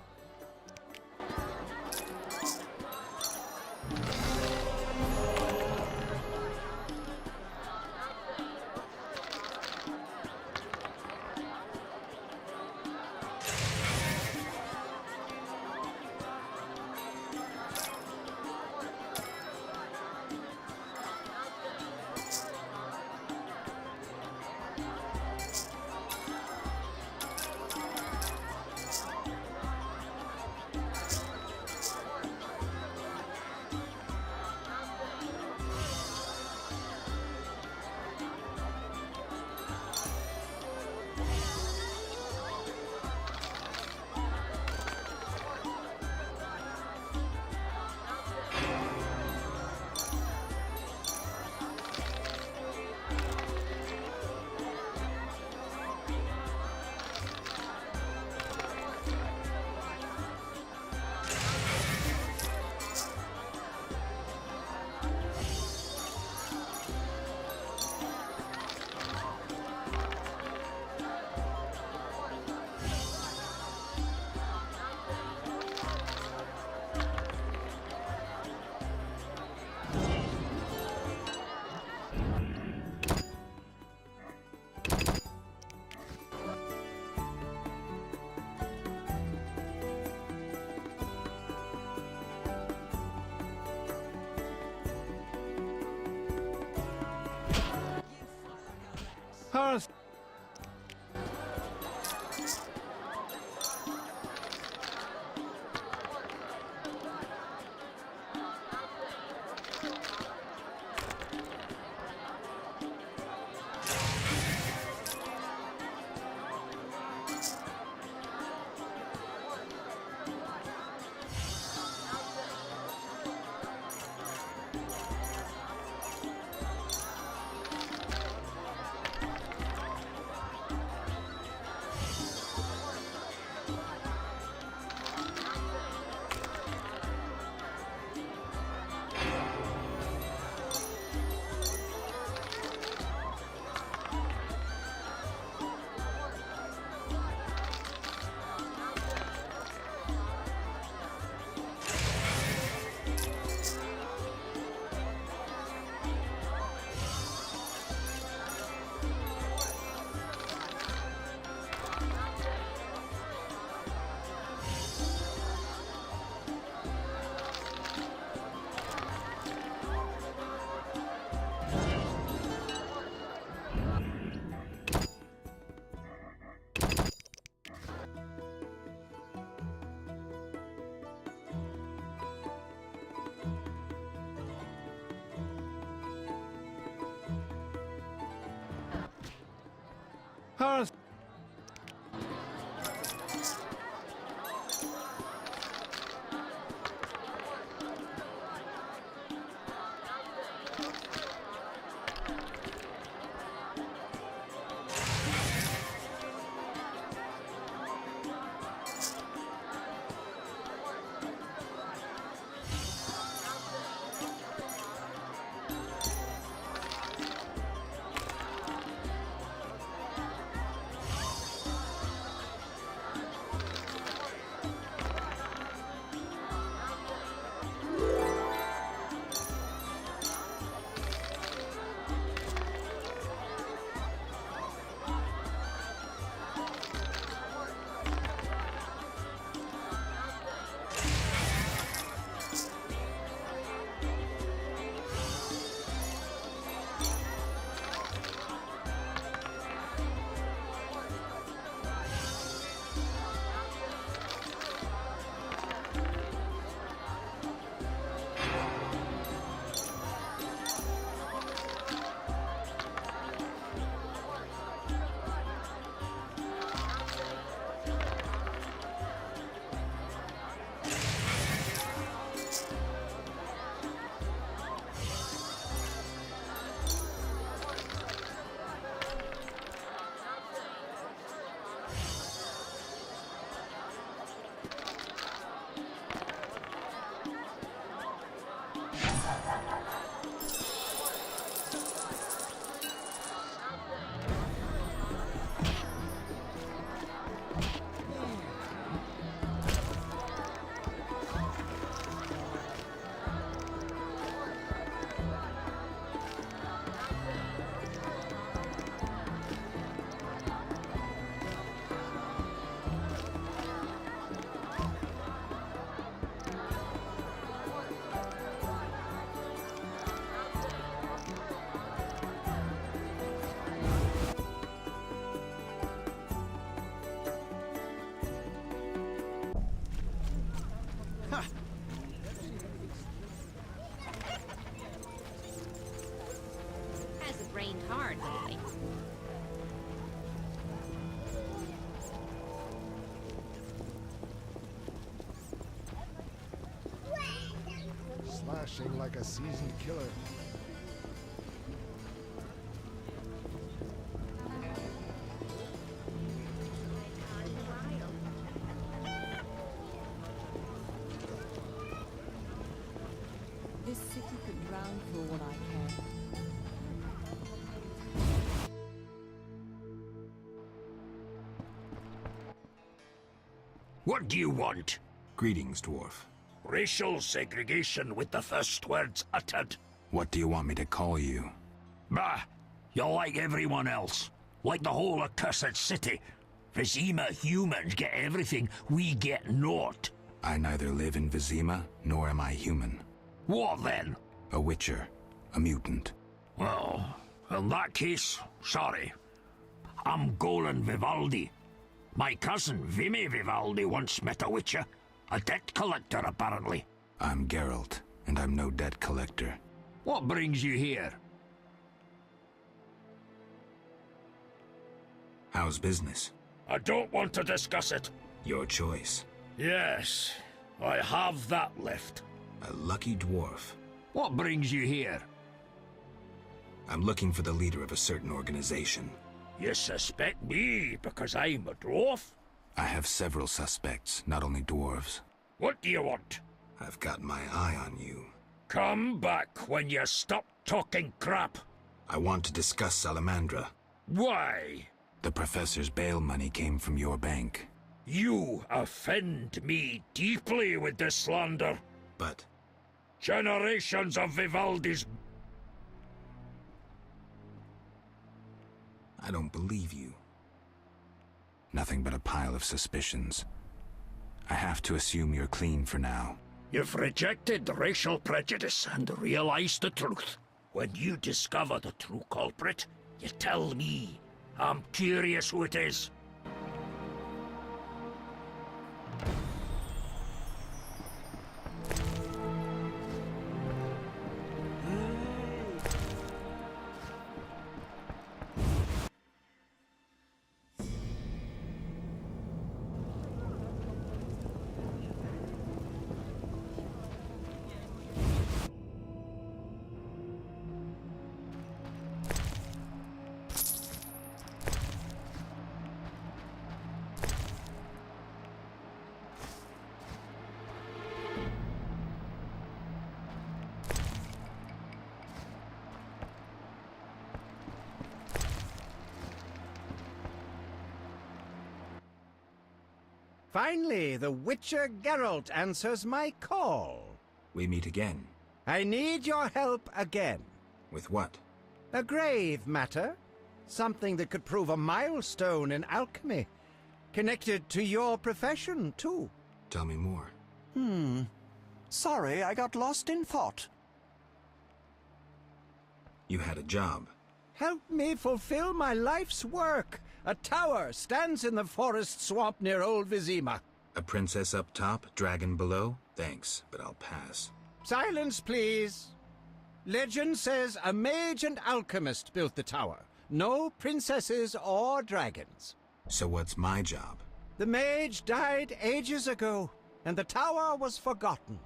Hearth. Hasn't rained hard lately. Slashing like a seasoned killer. This city could drown for what I care. What do you want? Greetings, dwarf. Racial segregation with the first words uttered. What do you want me to call you? Bah! You're like everyone else. Like the whole accursed city. Vizima humans get everything, we get naught. I neither live in Vizima, nor am I human. What then? A witcher. A mutant. Well, in that case, sorry. I'm Golan Vivaldi. My cousin Vimy Vivaldi once met a witcher. A debt collector, apparently. I'm Geralt, and I'm no debt collector. What brings you here? How's business? I don't want to discuss it. Your choice. Yes, I have that left. A lucky dwarf. What brings you here? I'm looking for the leader of a certain organization. You suspect me because I'm a dwarf? I have several suspects, not only dwarves. What do you want? I've got my eye on you. Come back when you stop talking crap. I want to discuss Salamandra. Why? The professor's bail money came from your bank. You offend me deeply with this slander. But... generations of Vivaldi's... I don't believe you. Nothing but a pile of suspicions. I have to assume you're clean for now. You've rejected racial prejudice and realized the truth. When you discover the true culprit, you tell me. I'm curious who it is. Finally, the Witcher Geralt answers my call. We meet again. I need your help again. With what? A grave matter. Something that could prove a milestone in alchemy. Connected to your profession, too. Tell me more. Sorry, I got lost in thought. You had a job. Help me fulfill my life's work. A tower stands in the forest swamp near Old Vizima. A princess up top, dragon below? Thanks, but I'll pass. Silence, please. Legend says a mage and alchemist built the tower. No princesses or dragons. So what's my job? The mage died ages ago, and the tower was forgotten.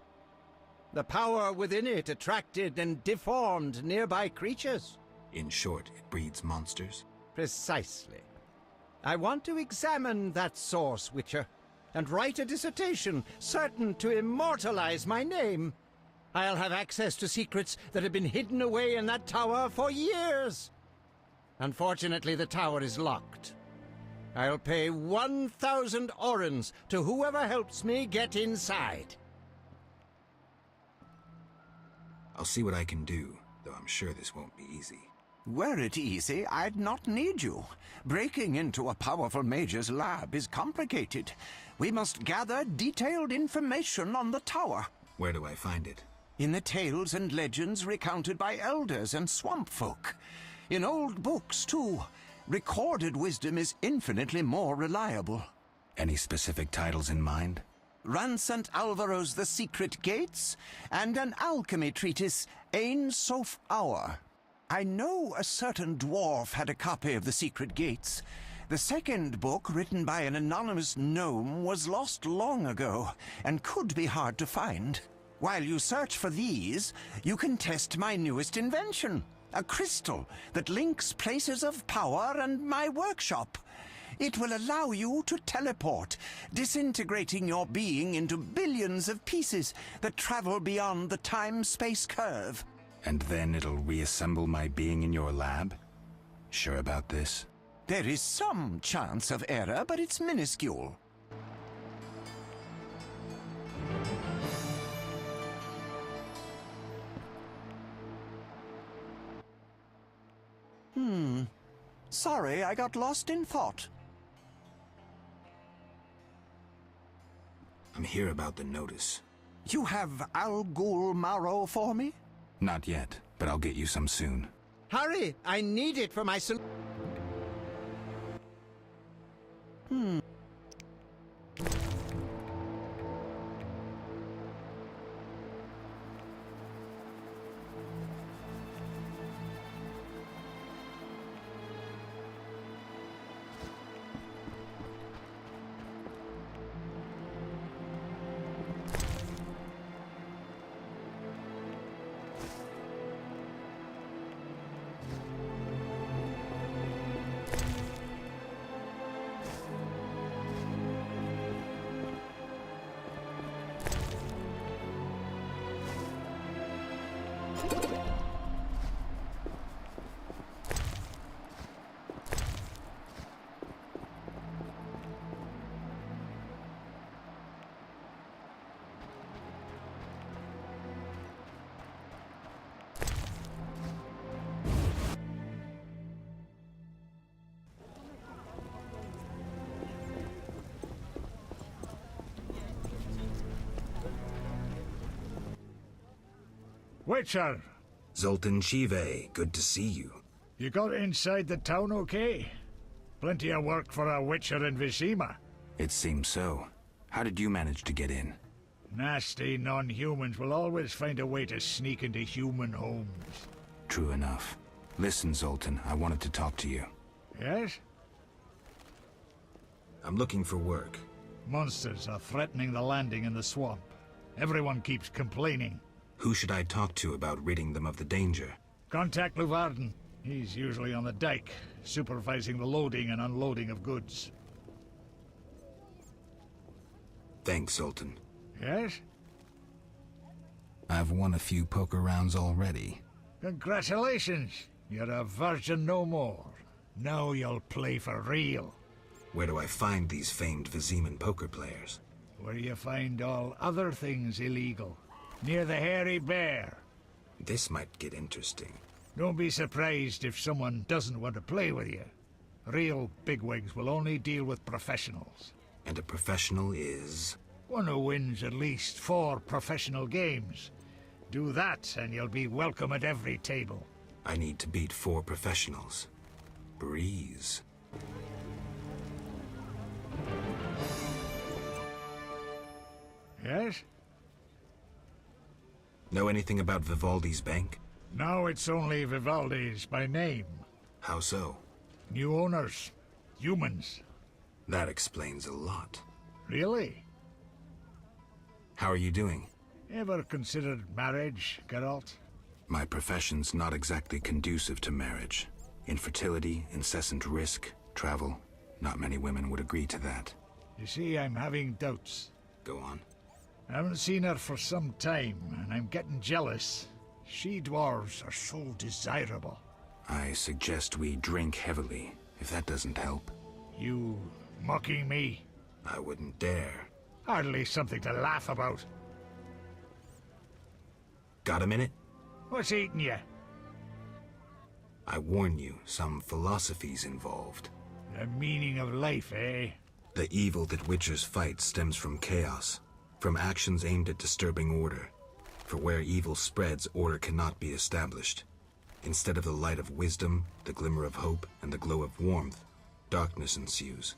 The power within it attracted and deformed nearby creatures. In short, it breeds monsters? Precisely. I want to examine that source, Witcher, and write a dissertation certain to immortalize my name. I'll have access to secrets that have been hidden away in that tower for years. Unfortunately, the tower is locked. I'll pay 1,000 orens to whoever helps me get inside. I'll see what I can do, though I'm sure this won't be easy. Were it easy, I'd not need you. Breaking into a powerful mage's lab is complicated. We must gather detailed information on the tower. Where do I find it? In the tales and legends recounted by elders and swamp folk. In old books, too. Recorded wisdom is infinitely more reliable. Any specific titles in mind? Ransant Alvaro's The Secret Gates, and an alchemy treatise, Ain Soph Hour. I know a certain dwarf had a copy of The Secret Gates. The second book, written by an anonymous gnome, was lost long ago, and could be hard to find. While you search for these, you can test my newest invention, a crystal that links places of power and my workshop. It will allow you to teleport, disintegrating your being into billions of pieces that travel beyond the time-space curve. And then it'll reassemble my being in your lab? Sure about this? There is some chance of error, but it's minuscule. Sorry, I got lost in thought. I'm here about the notice. You have Al Ghul Marrow for me? Not yet, but I'll get you some soon. Hurry! I need it for my Witcher! Zoltan Chive, good to see you. You got inside the town okay? Plenty of work for a Witcher in Vizima. It seems so. How did you manage to get in? Nasty non-humans will always find a way to sneak into human homes. True enough. Listen, Zoltan, I wanted to talk to you. Yes? I'm looking for work. Monsters are threatening the landing in the swamp. Everyone keeps complaining. Who should I talk to about ridding them of the danger? Contact Luvarden. He's usually on the dike, supervising the loading and unloading of goods. Thanks, Zoltan. Yes? I've won a few poker rounds already. Congratulations! You're a virgin no more. Now you'll play for real. Where do I find these famed Viziman poker players? Where you find all other things illegal. Near the Hairy Bear. This might get interesting. Don't be surprised if someone doesn't want to play with you. Real bigwigs will only deal with professionals. And a professional is? One who wins at least 4 professional games. Do that and you'll be welcome at every table. I need to beat 4 professionals. Breeze. Yes? Know anything about Vivaldi's bank? Now it's only Vivaldi's by name. How so? New owners. Humans. That explains a lot. Really? How are you doing? Ever considered marriage, Geralt? My profession's not exactly conducive to marriage. Infertility, incessant risk, travel. Not many women would agree to that. You see, I'm having doubts. Go on. I haven't seen her for some time, and I'm getting jealous. She-dwarves are so desirable. I suggest we drink heavily, if that doesn't help. You mocking me? I wouldn't dare. Hardly something to laugh about. Got a minute? What's eating you? I warn you, some philosophy's involved. The meaning of life, eh? The evil that witchers fight stems from chaos, from actions aimed at disturbing order. For where evil spreads, order cannot be established. Instead of the light of wisdom, the glimmer of hope, and the glow of warmth, darkness ensues.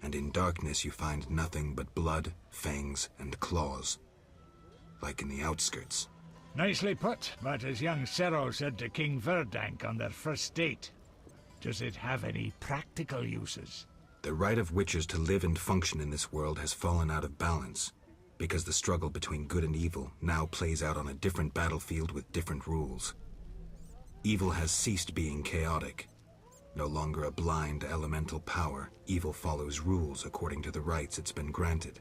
And in darkness you find nothing but blood, fangs, and claws. Like in the outskirts. Nicely put, but as young Cero said to King Verdank on their first date, does it have any practical uses? The right of witchers to live and function in this world has fallen out of balance, because the struggle between good and evil now plays out on a different battlefield with different rules. Evil has ceased being chaotic. No longer a blind elemental power, evil follows rules according to the rights it's been granted.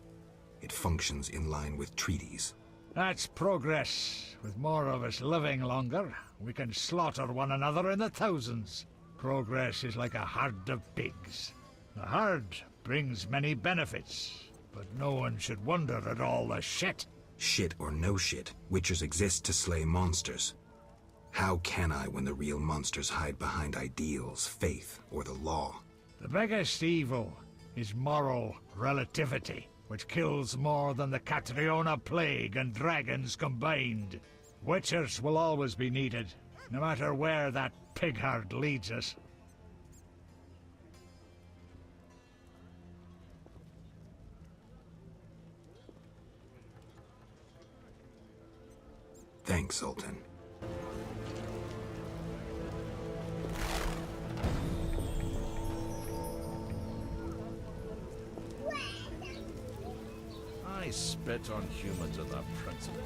It functions in line with treaties. That's progress. With more of us living longer, we can slaughter one another in the thousands. Progress is like a herd of pigs. The herd brings many benefits, but no one should wonder at all the shit. Shit or no shit, witchers exist to slay monsters. How can I when the real monsters hide behind ideals, faith, or the law? The biggest evil is moral relativity, which kills more than the Catriona plague and dragons combined. Witchers will always be needed, no matter where that pig herd leads us. Thanks, Sultan. I spit on humans and their principles.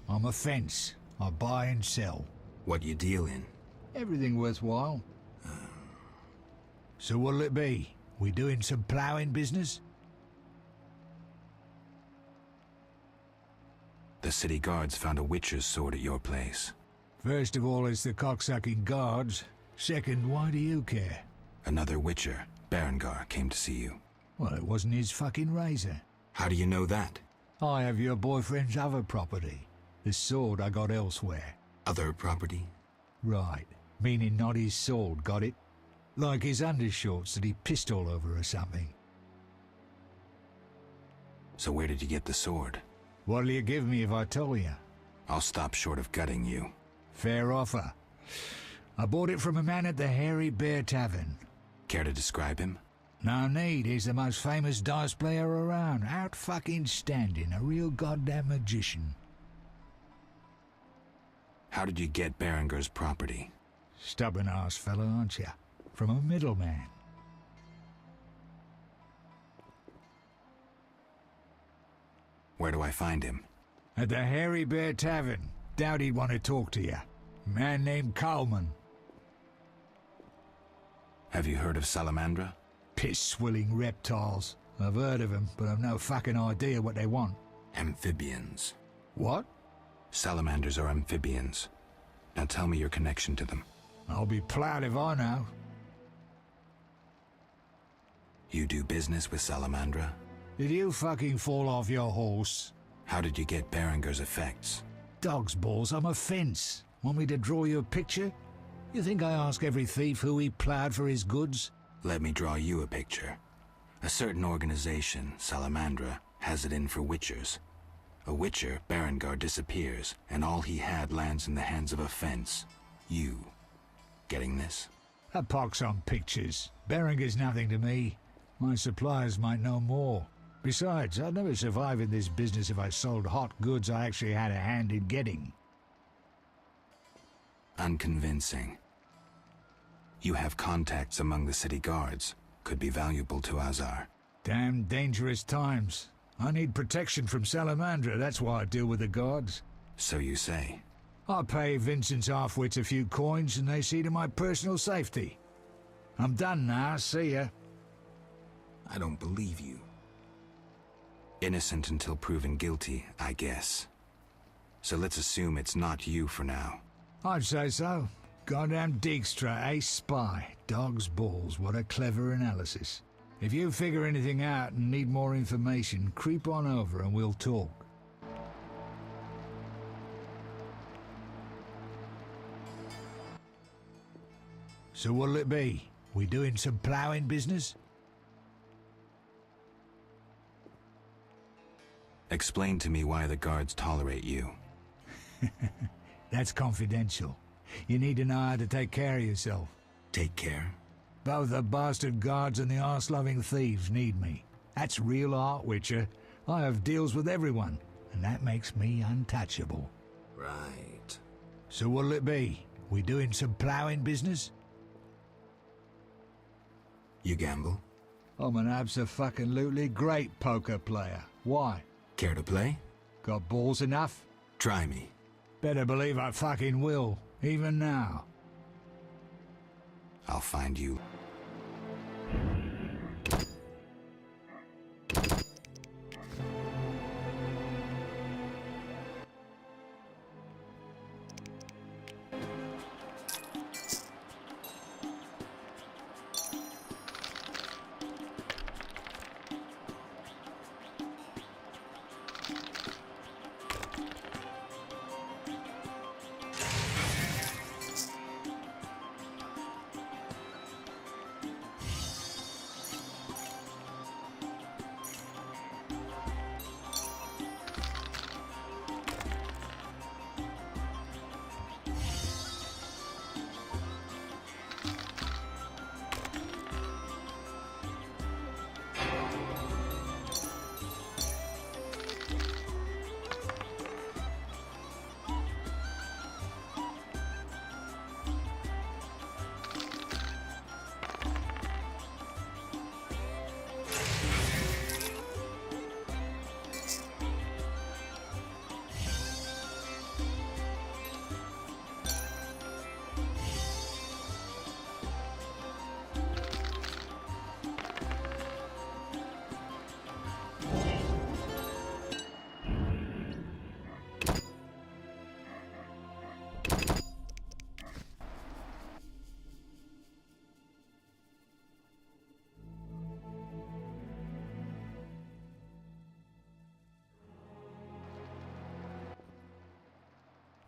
I'm a fence. I buy and sell. What you deal in? Everything worthwhile. So what'll it be? We doing some ploughing business? The city guards found a witcher's sword at your place. First of all, it's the cocksucking guards. Second, why do you care? Another witcher, Berengar, came to see you. Well, it wasn't his fucking razor. How do you know that? I have your boyfriend's other property. The sword I got elsewhere. Other property? Right. Meaning not his sword, got it? Like his undershorts that he pissed all over or something. So where did you get the sword? What'll you give me if I tell you? I'll stop short of gutting you. Fair offer. I bought it from a man at the Hairy Bear Tavern. Care to describe him? No need, he's the most famous dice player around. Out fucking standing, a real goddamn magician. How did you get Berengar's property? Stubborn-ass fellow, aren't you? From a middleman. Where do I find him? At the Hairy Bear Tavern. Doubt he'd want to talk to you. Man named Coleman. Have you heard of Salamandra? Piss-swilling reptiles. I've heard of them, but I've no fucking idea what they want. Amphibians. What? Salamanders are amphibians. Now tell me your connection to them. I'll be plowed if I know. You do business with Salamandra? Did you fucking fall off your horse? How did you get Berengar's effects? Dog's balls, I'm a fence. Want me to draw you a picture? You think I ask every thief who he plowed for his goods? Let me draw you a picture. A certain organization, Salamandra, has it in for witchers. A witcher, Berengar, disappears, and all he had lands in the hands of a fence. You. Getting this? A pox on pictures. Berengar's nothing to me. My suppliers might know more. Besides, I'd never survive in this business if I sold hot goods I actually had a hand in getting. Unconvincing. You have contacts among the city guards. Could be valuable to Azar. Damn dangerous times. I need protection from Salamandra, that's why I deal with the guards. So you say. I pay Vincent's half-wits a few coins and they see to my personal safety. I'm done now, see ya. I don't believe you. Innocent until proven guilty, I guess. So let's assume it's not you for now. I'd say so. Goddamn Dijkstra, ace spy. Dog's balls, what a clever analysis. If you figure anything out and need more information, creep on over and we'll talk. So what'll it be? We doing some ploughing business? Explain to me why the guards tolerate you. That's confidential. You need to know how to take care of yourself. Take care? Both the bastard guards and the arse-loving thieves need me. That's real art, Witcher. I have deals with everyone, and that makes me untouchable. Right. So what'll it be? We doing some ploughing business? You gamble? I'm an abso-fucking-lutely great poker player. Why? Care to play? Got balls enough? Try me. Better believe I fucking will, even now. I'll find you.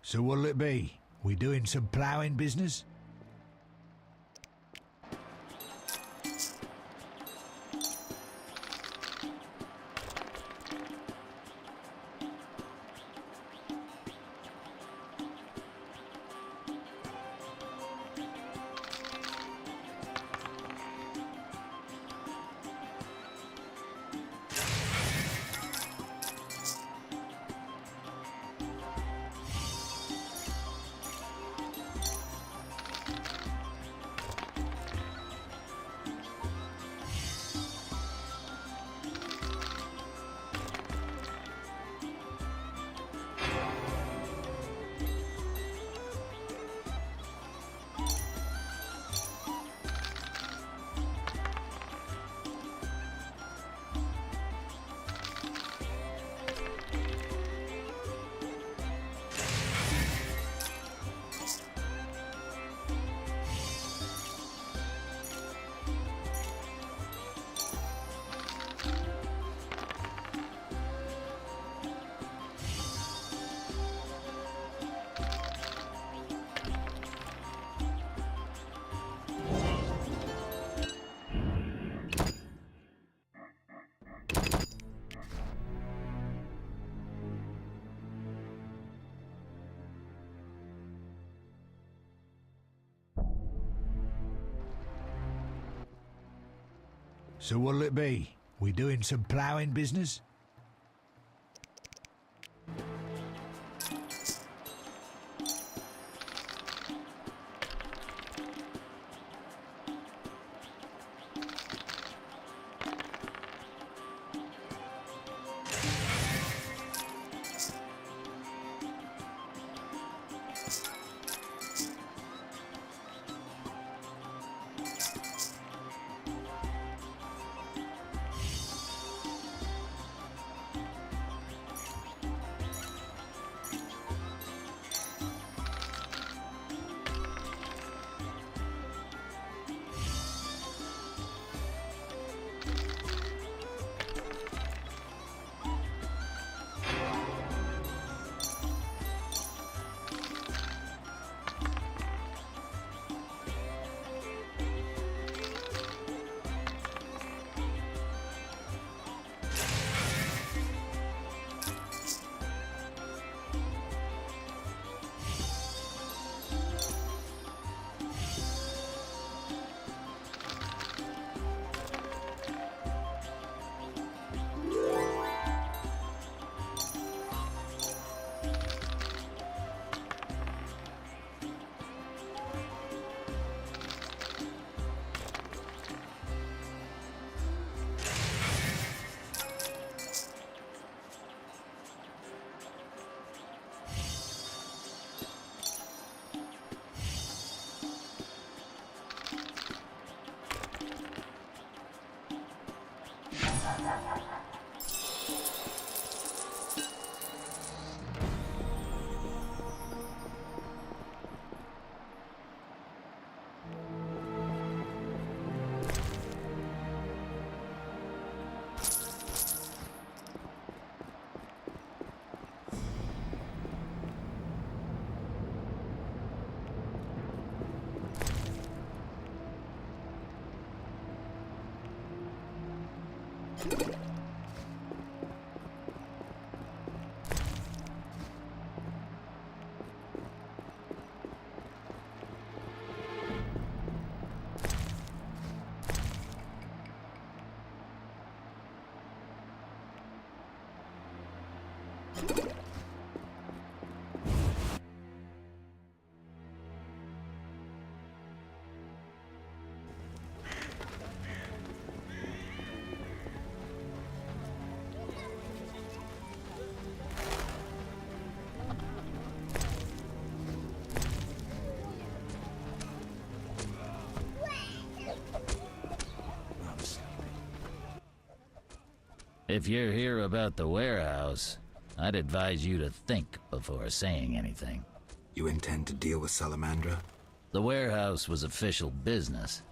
So what'll it be? We doing some ploughing business? So what'll it be? We doing some ploughing business? If you're here about the warehouse, I'd advise you to think before saying anything. You intend to deal with Salamandra? The warehouse was official business.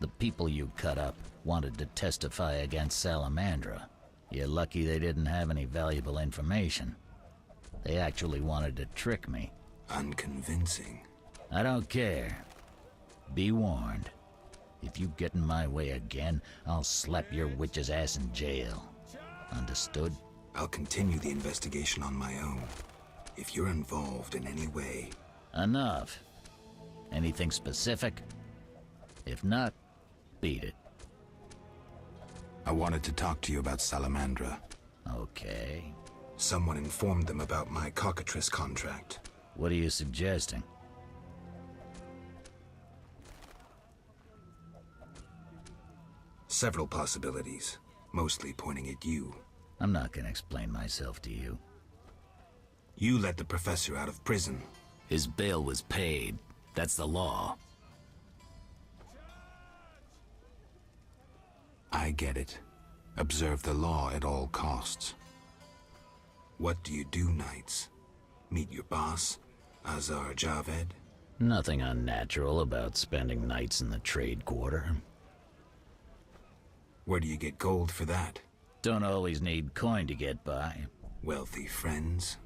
The people you cut up wanted to testify against Salamandra. You're lucky they didn't have any valuable information. They actually wanted to trick me, Unconvincing. I don't care. Be warned. If you get in my way again, I'll slap your witch's ass in jail. Understood? I'll continue the investigation on my own. If you're involved in any way... Enough. Anything specific? If not, beat it. I wanted to talk to you about Salamandra. Okay. Someone informed them about my cockatrice contract. What are you suggesting? Several possibilities, mostly pointing at you. I'm not gonna explain myself to you. You let the professor out of prison. His bail was paid. That's the law. I get it. Observe the law at all costs. What do you do nights? Meet your boss, Azar Javed? Nothing unnatural about spending nights in the trade quarter. Where do you get gold for that? Don't always need coin to get by. Wealthy friends?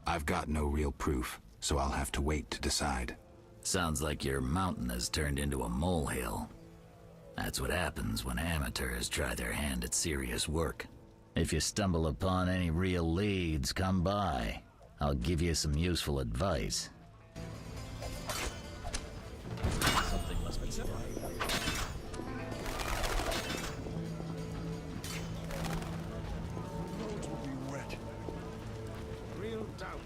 I've got no real proof, so I'll have to wait to decide. Sounds like your mountain has turned into a molehill. That's what happens when amateurs try their hand at serious work. If you stumble upon any real leads, come by. I'll give you some useful advice. Something must be said. Roads will be wet. Real doubt.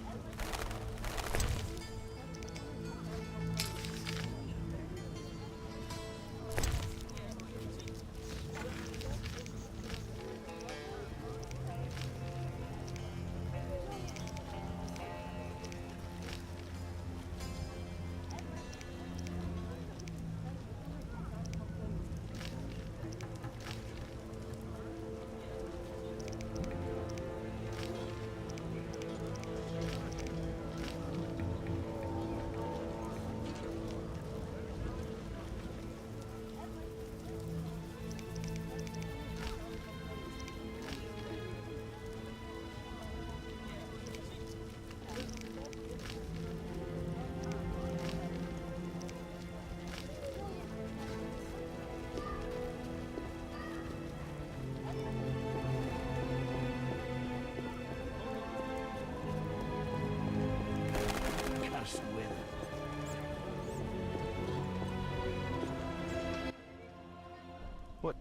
What?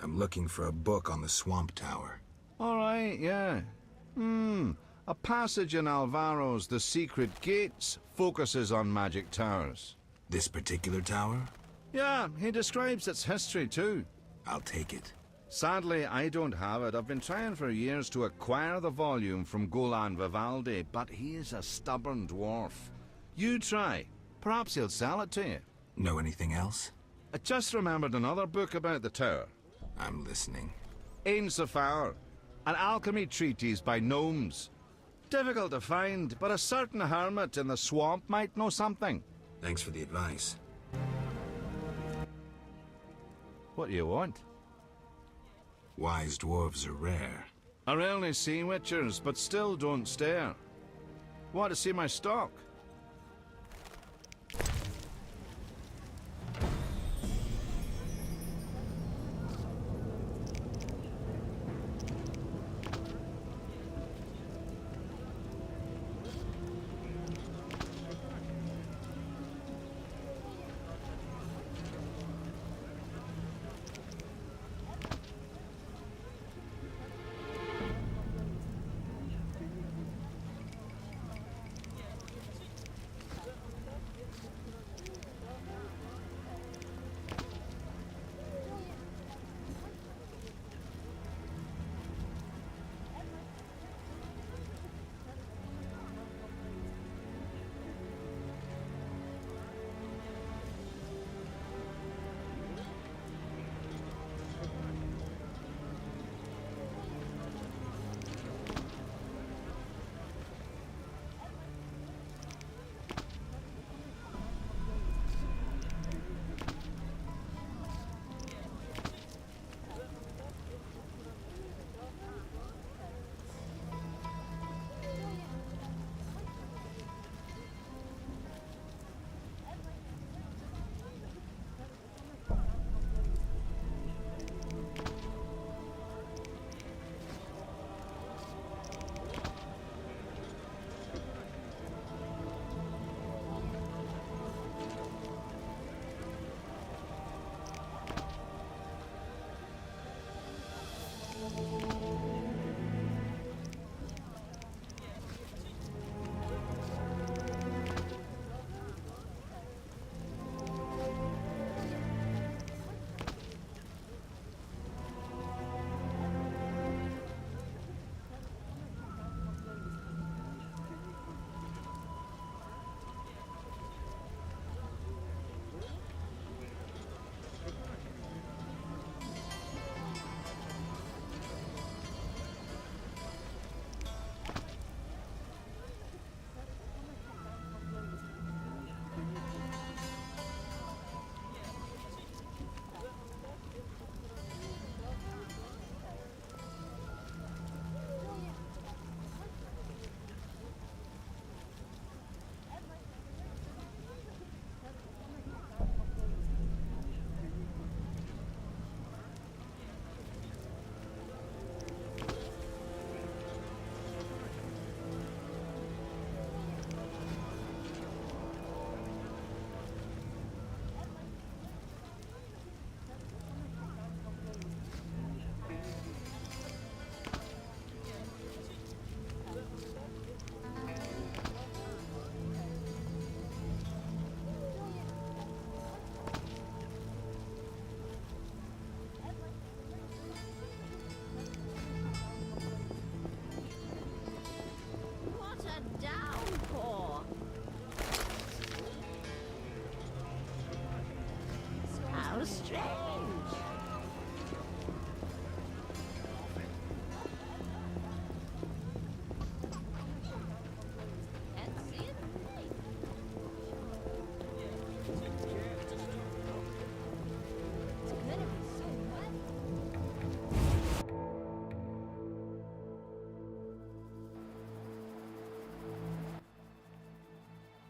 I'm looking for a book on the Swamp Tower. All right, yeah. A passage in Alvaro's The Secret Gates focuses on magic towers. This particular tower? Yeah, he describes its history too. I'll take it. Sadly, I don't have it. I've been trying for years to acquire the volume from Golan Vivaldi, but he is a stubborn dwarf. You try. Perhaps he'll sell it to you. Know anything else? I just remembered another book about the tower. I'm listening. Ain Safar, an alchemy treatise by gnomes. Difficult to find, but a certain hermit in the swamp might know something. Thanks for the advice. What do you want? Wise dwarves are rare. I rarely see witchers, but still don't stare. Want to see my stock?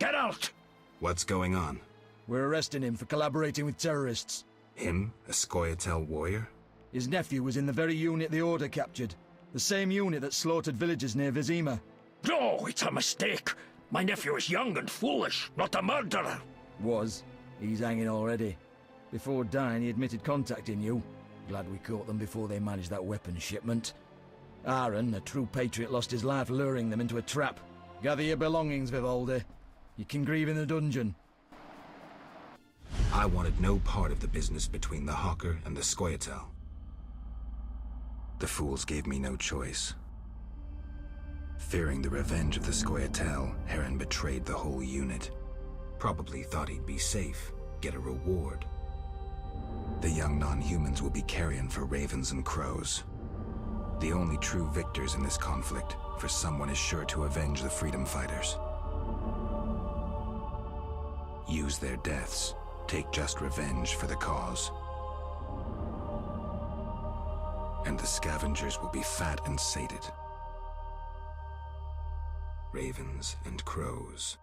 Get out! What's going on? We're arresting him for collaborating with terrorists. Him? A Scoia'tael warrior? His nephew was in the very unit the Order captured. The same unit that slaughtered villagers near Vizima. No, it's a mistake. My nephew is young and foolish, not a murderer. Was. He's hanging already. Before dying, he admitted contacting you. Glad we caught them before they managed that weapons shipment. Aaron, a true patriot, lost his life luring them into a trap. Gather your belongings, Vivaldi. You can grieve in the dungeon. I wanted no part of the business between the Hawker and the Scoia'tael. The fools gave me no choice. Fearing the revenge of the Scoia'tael, Heron betrayed the whole unit. Probably thought he'd be safe, get a reward. The young non-humans will be carrion for ravens and crows. The only true victors in this conflict, for someone is sure to avenge the freedom fighters. Use their deaths, take just revenge for the cause. And the scavengers will be fat and sated. Ravens and crows.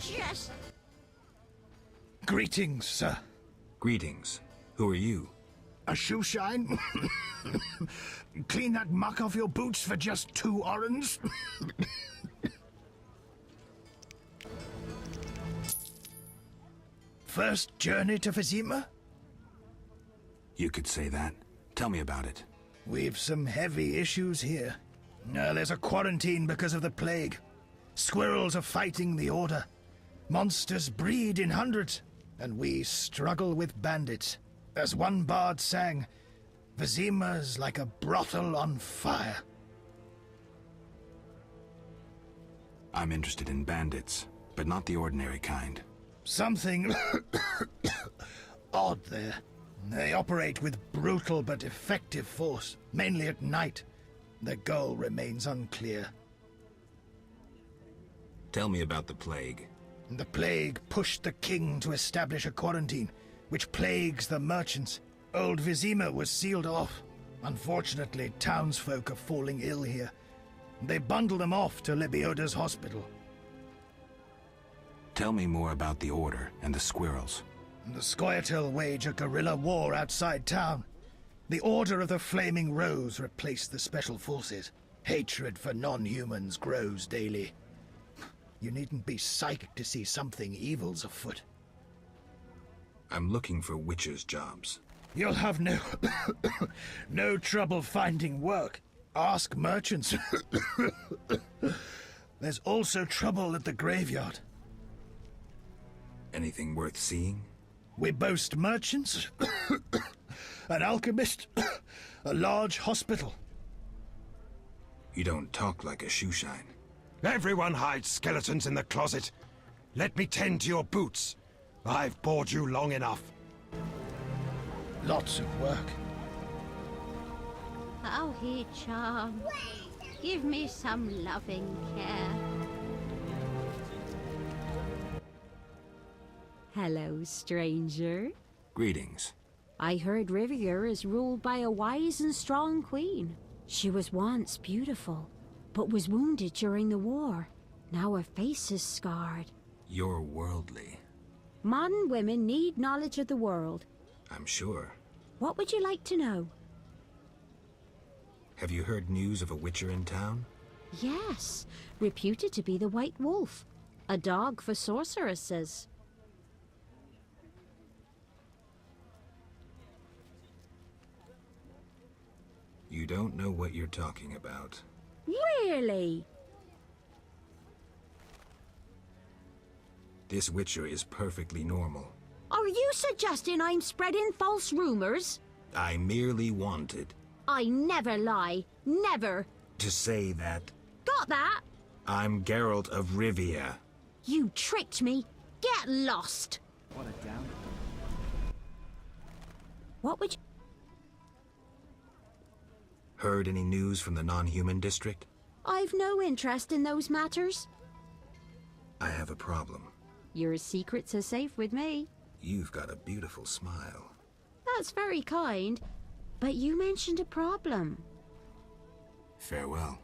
Just... Greetings, sir. Greetings. Who are you? A shoe shine? Clean that muck off your boots for just 2 orens? First journey to Vizima? You could say that. Tell me about it. We've some heavy issues here. There's a quarantine because of the plague. Squirrels are fighting the Order. Monsters breed in hundreds, and we struggle with bandits. As one bard sang, Vizima's like a brothel on fire. I'm interested in bandits, but not the ordinary kind. Something odd there. They operate with brutal but effective force, mainly at night. Their goal remains unclear. Tell me about the plague. The plague pushed the king to establish a quarantine, which plagues the merchants. Old Vizima was sealed off. Unfortunately, townsfolk are falling ill here. They bundle them off to Lebioda's hospital. Tell me more about the Order and the squirrels. The Scoia'tael wage a guerrilla war outside town. The Order of the Flaming Rose replaced the Special Forces. Hatred for non-humans grows daily. You needn't be psychic to see something evil's afoot. I'm looking for witchers' jobs. You'll have no trouble finding work. Ask merchants. There's also trouble at the graveyard. Anything worth seeing? We boast merchants, an alchemist, a large hospital. You don't talk like a shoe shine. Everyone hides skeletons in the closet. Let me tend to your boots. I've bored you long enough. Lots of work. Oh, he charm. Give me some loving care. Hello, stranger. Greetings. I heard Rivia is ruled by a wise and strong queen. She was once beautiful, but was wounded during the war. Now her face is scarred. You're worldly. Modern women need knowledge of the world. I'm sure. What would you like to know? Have you heard news of a witcher in town? Yes, reputed to be the White Wolf. A dog for sorceresses. You don't know what you're talking about. Really? This witcher is perfectly normal. Are you suggesting I'm spreading false rumors? I merely wanted... I never lie. Never. to say that... Got that? I'm Geralt of Rivia. You tricked me. Get lost. What a down. What would you... Heard any news from the non-human district? I've no interest in those matters. I have a problem. Your secrets are safe with me. You've got a beautiful smile. That's very kind, but you mentioned a problem. Farewell.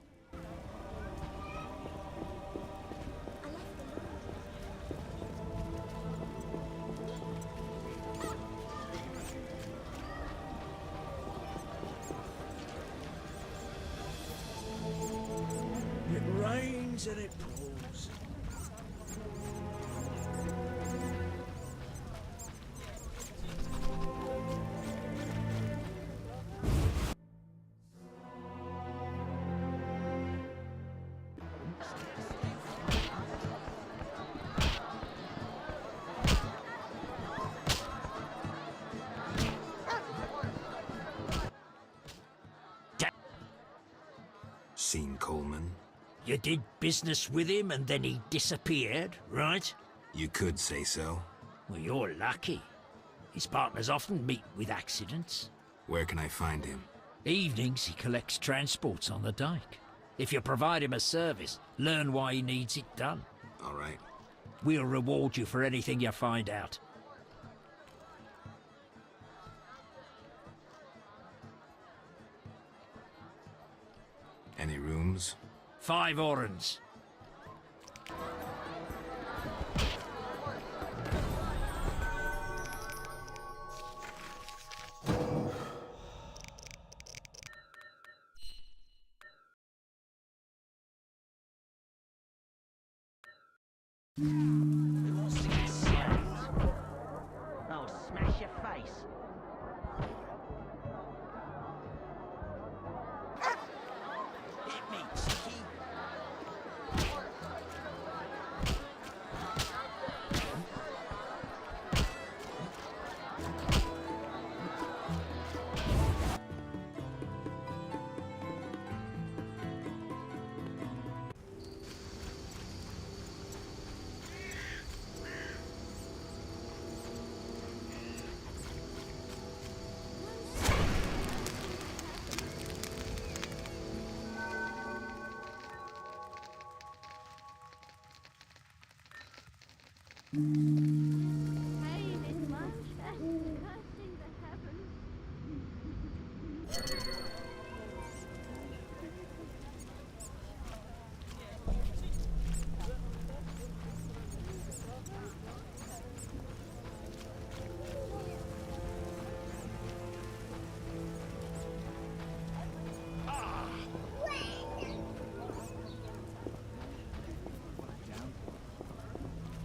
It rains and it pours. Seen Coleman? You did business with him and then he disappeared, right? You could say so. Well, you're lucky. His partners often meet with accidents. Where can I find him? Evenings he collects transports on the dike. If you provide him a service, learn why he needs it done. All right. We'll reward you for anything you find out. Any rooms? 5 orens. Who wants to get shaved? I'll smash your face. Hit me, cheeky.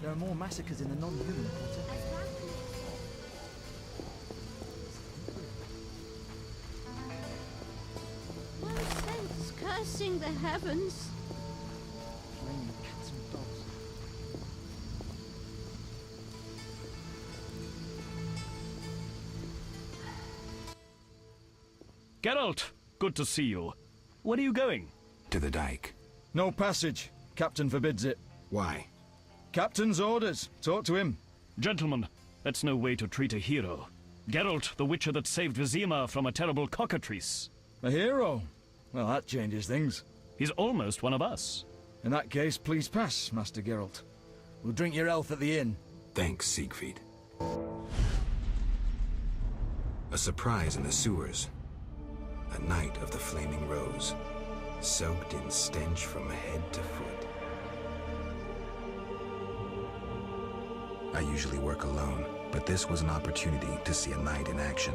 There are more massacres in the non-human quarter. No sense cursing the heavens. Playing cats and dogs. Geralt, good to see you. Where are you going? To the dike. No passage. Captain forbids it. Why? Captain's orders. Talk to him. Gentlemen, that's no way to treat a hero. Geralt, the witcher that saved Vizima from a terrible cockatrice. A hero? Well, that changes things. He's almost one of us. In that case, please pass, Master Geralt. We'll drink your health at the inn. Thanks, Siegfried. A surprise in the sewers. A night of the Flaming Rose, soaked in stench from head to foot. I usually work alone, but this was an opportunity to see a knight in action.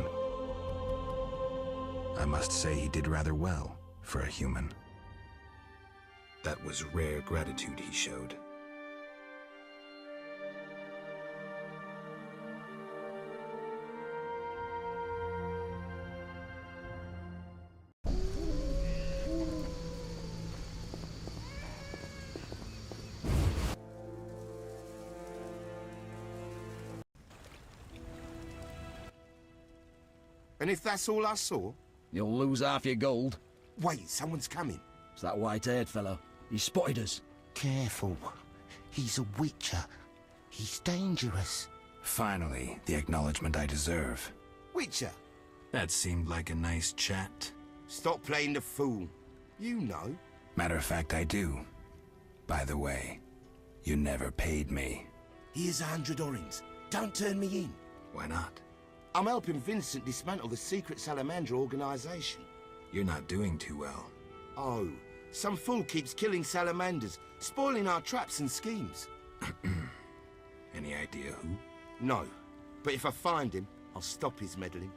I must say he did rather well for a human. That was rare gratitude he showed. And if that's all I saw? You'll lose half your gold. Wait, someone's coming. It's that white-haired fellow. He spotted us. Careful. He's a witcher. He's dangerous. Finally, the acknowledgement I deserve. Witcher? That seemed like a nice chat. Stop playing the fool. You know. Matter of fact, I do. By the way, you never paid me. Here's 100 orings. Don't turn me in. Why not? I'm helping Vincent dismantle the secret Salamander organization. You're not doing too well. Oh, some fool keeps killing salamanders, spoiling our traps and schemes. Any idea who? No, but if I find him, I'll stop his meddling.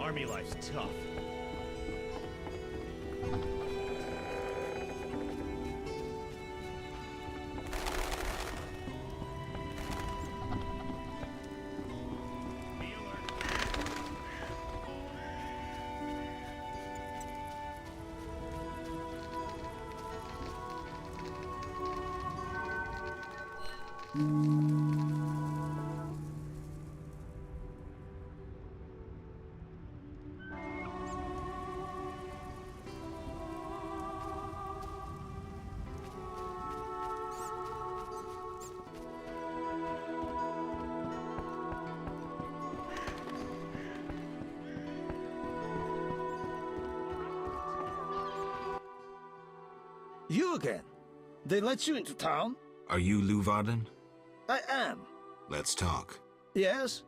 Army life's tough. You again? They let you into town? Are you Lou Varden? I am. Let's talk. Yes?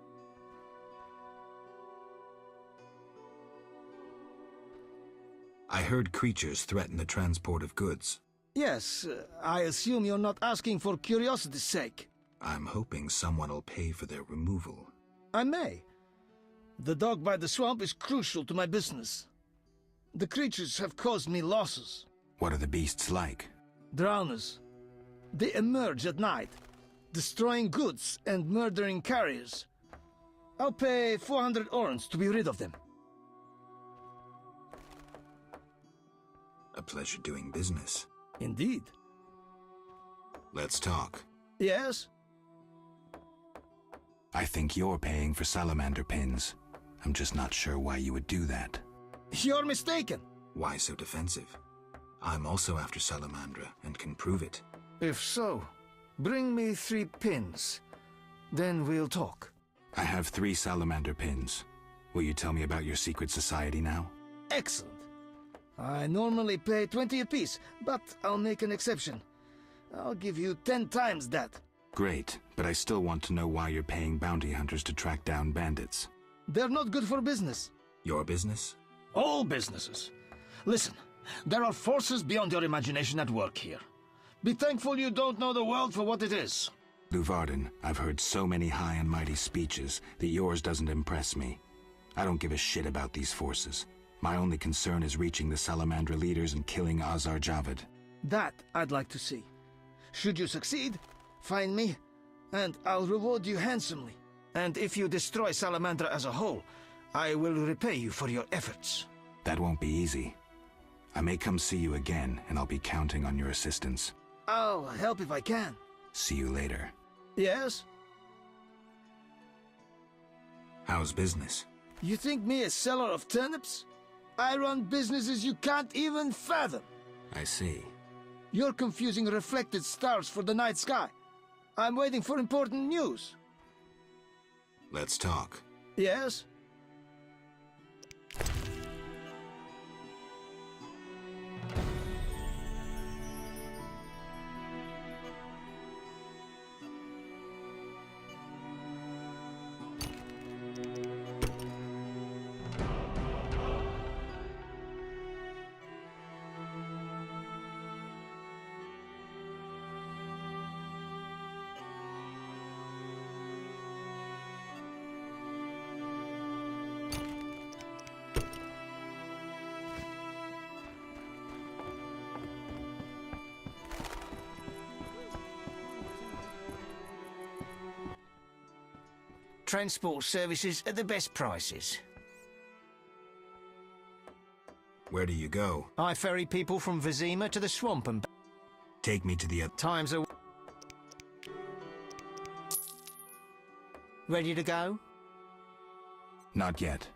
I heard creatures threaten the transport of goods. Yes, I assume you're not asking for curiosity's sake. I'm hoping someone will pay for their removal. I may. The dog by the swamp is crucial to my business. The creatures have caused me losses. What are the beasts like? Drowners. They emerge at night, destroying goods and murdering carriers. I'll pay 400 orens to be rid of them. A pleasure doing business. Indeed. Let's talk. Yes? I think you're paying for salamander pins. I'm just not sure why you would do that. You're mistaken. Why so defensive? I'm also after Salamandra and can prove it. If so, bring me 3 pins. Then we'll talk. I have 3 salamander pins. Will you tell me about your secret society now? Excellent. I normally pay 20 apiece, but I'll make an exception. I'll give you 10 times that. Great, but I still want to know why you're paying bounty hunters to track down bandits. They're not good for business. Your business? All businesses. Listen, there are forces beyond your imagination at work here. Be thankful you don't know the world for what it is. Lou Varden, I've heard so many high and mighty speeches that yours doesn't impress me. I don't give a shit about these forces. My only concern is reaching the Salamandra leaders and killing Azar Javed. That I'd like to see. Should you succeed, find me, and I'll reward you handsomely. And if you destroy Salamandra as a whole, I will repay you for your efforts. That won't be easy. I may come see you again, and I'll be counting on your assistance. I'll help if I can. See you later. Yes? How's business? You think me a seller of turnips? I run businesses you can't even fathom. I see. You're confusing reflected stars for the night sky. I'm waiting for important news. Let's talk. Yes? Transport services at the best prices. Where do you go? I ferry people from Vizima to the swamp and... Take me to the... Times are... Ready to go? Not yet.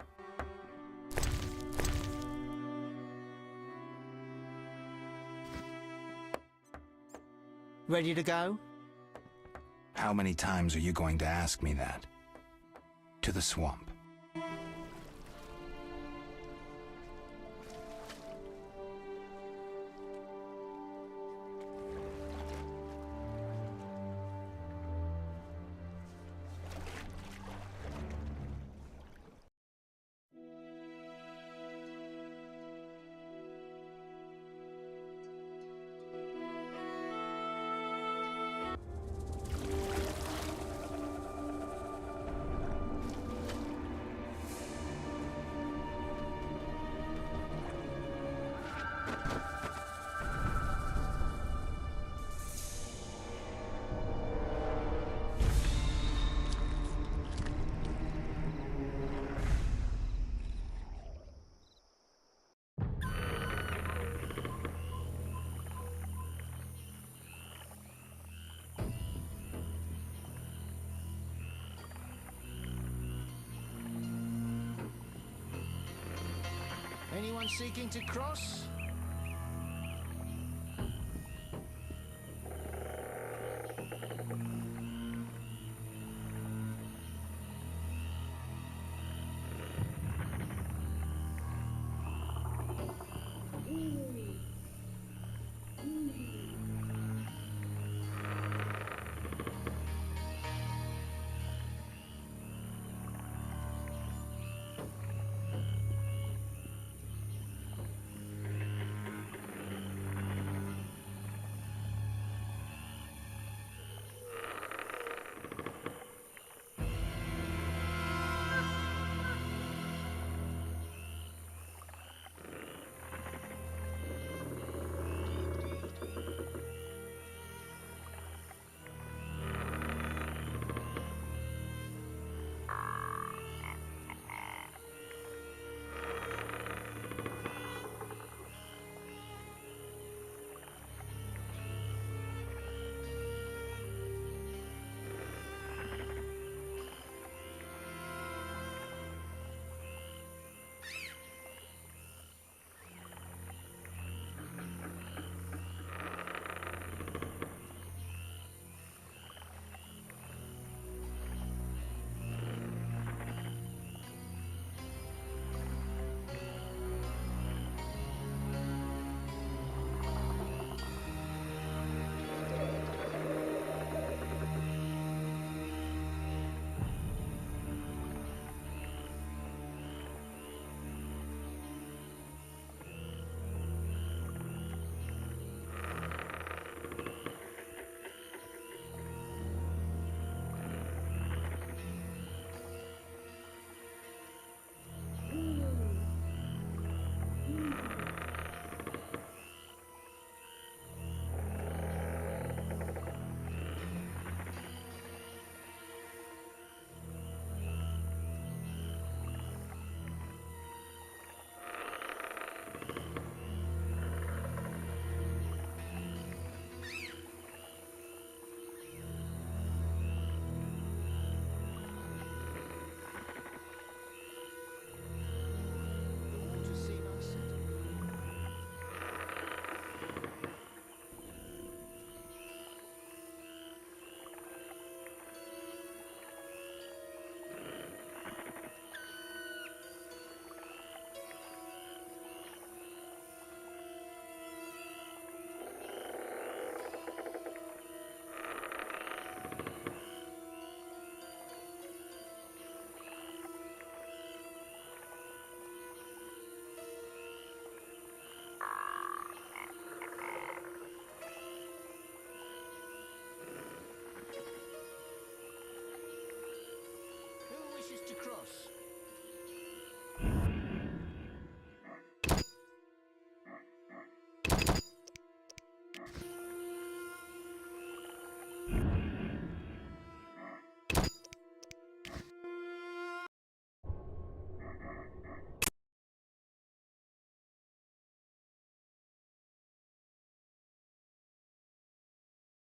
Ready to go? How many times are you going to ask me that? To the swamp. Anyone seeking to cross?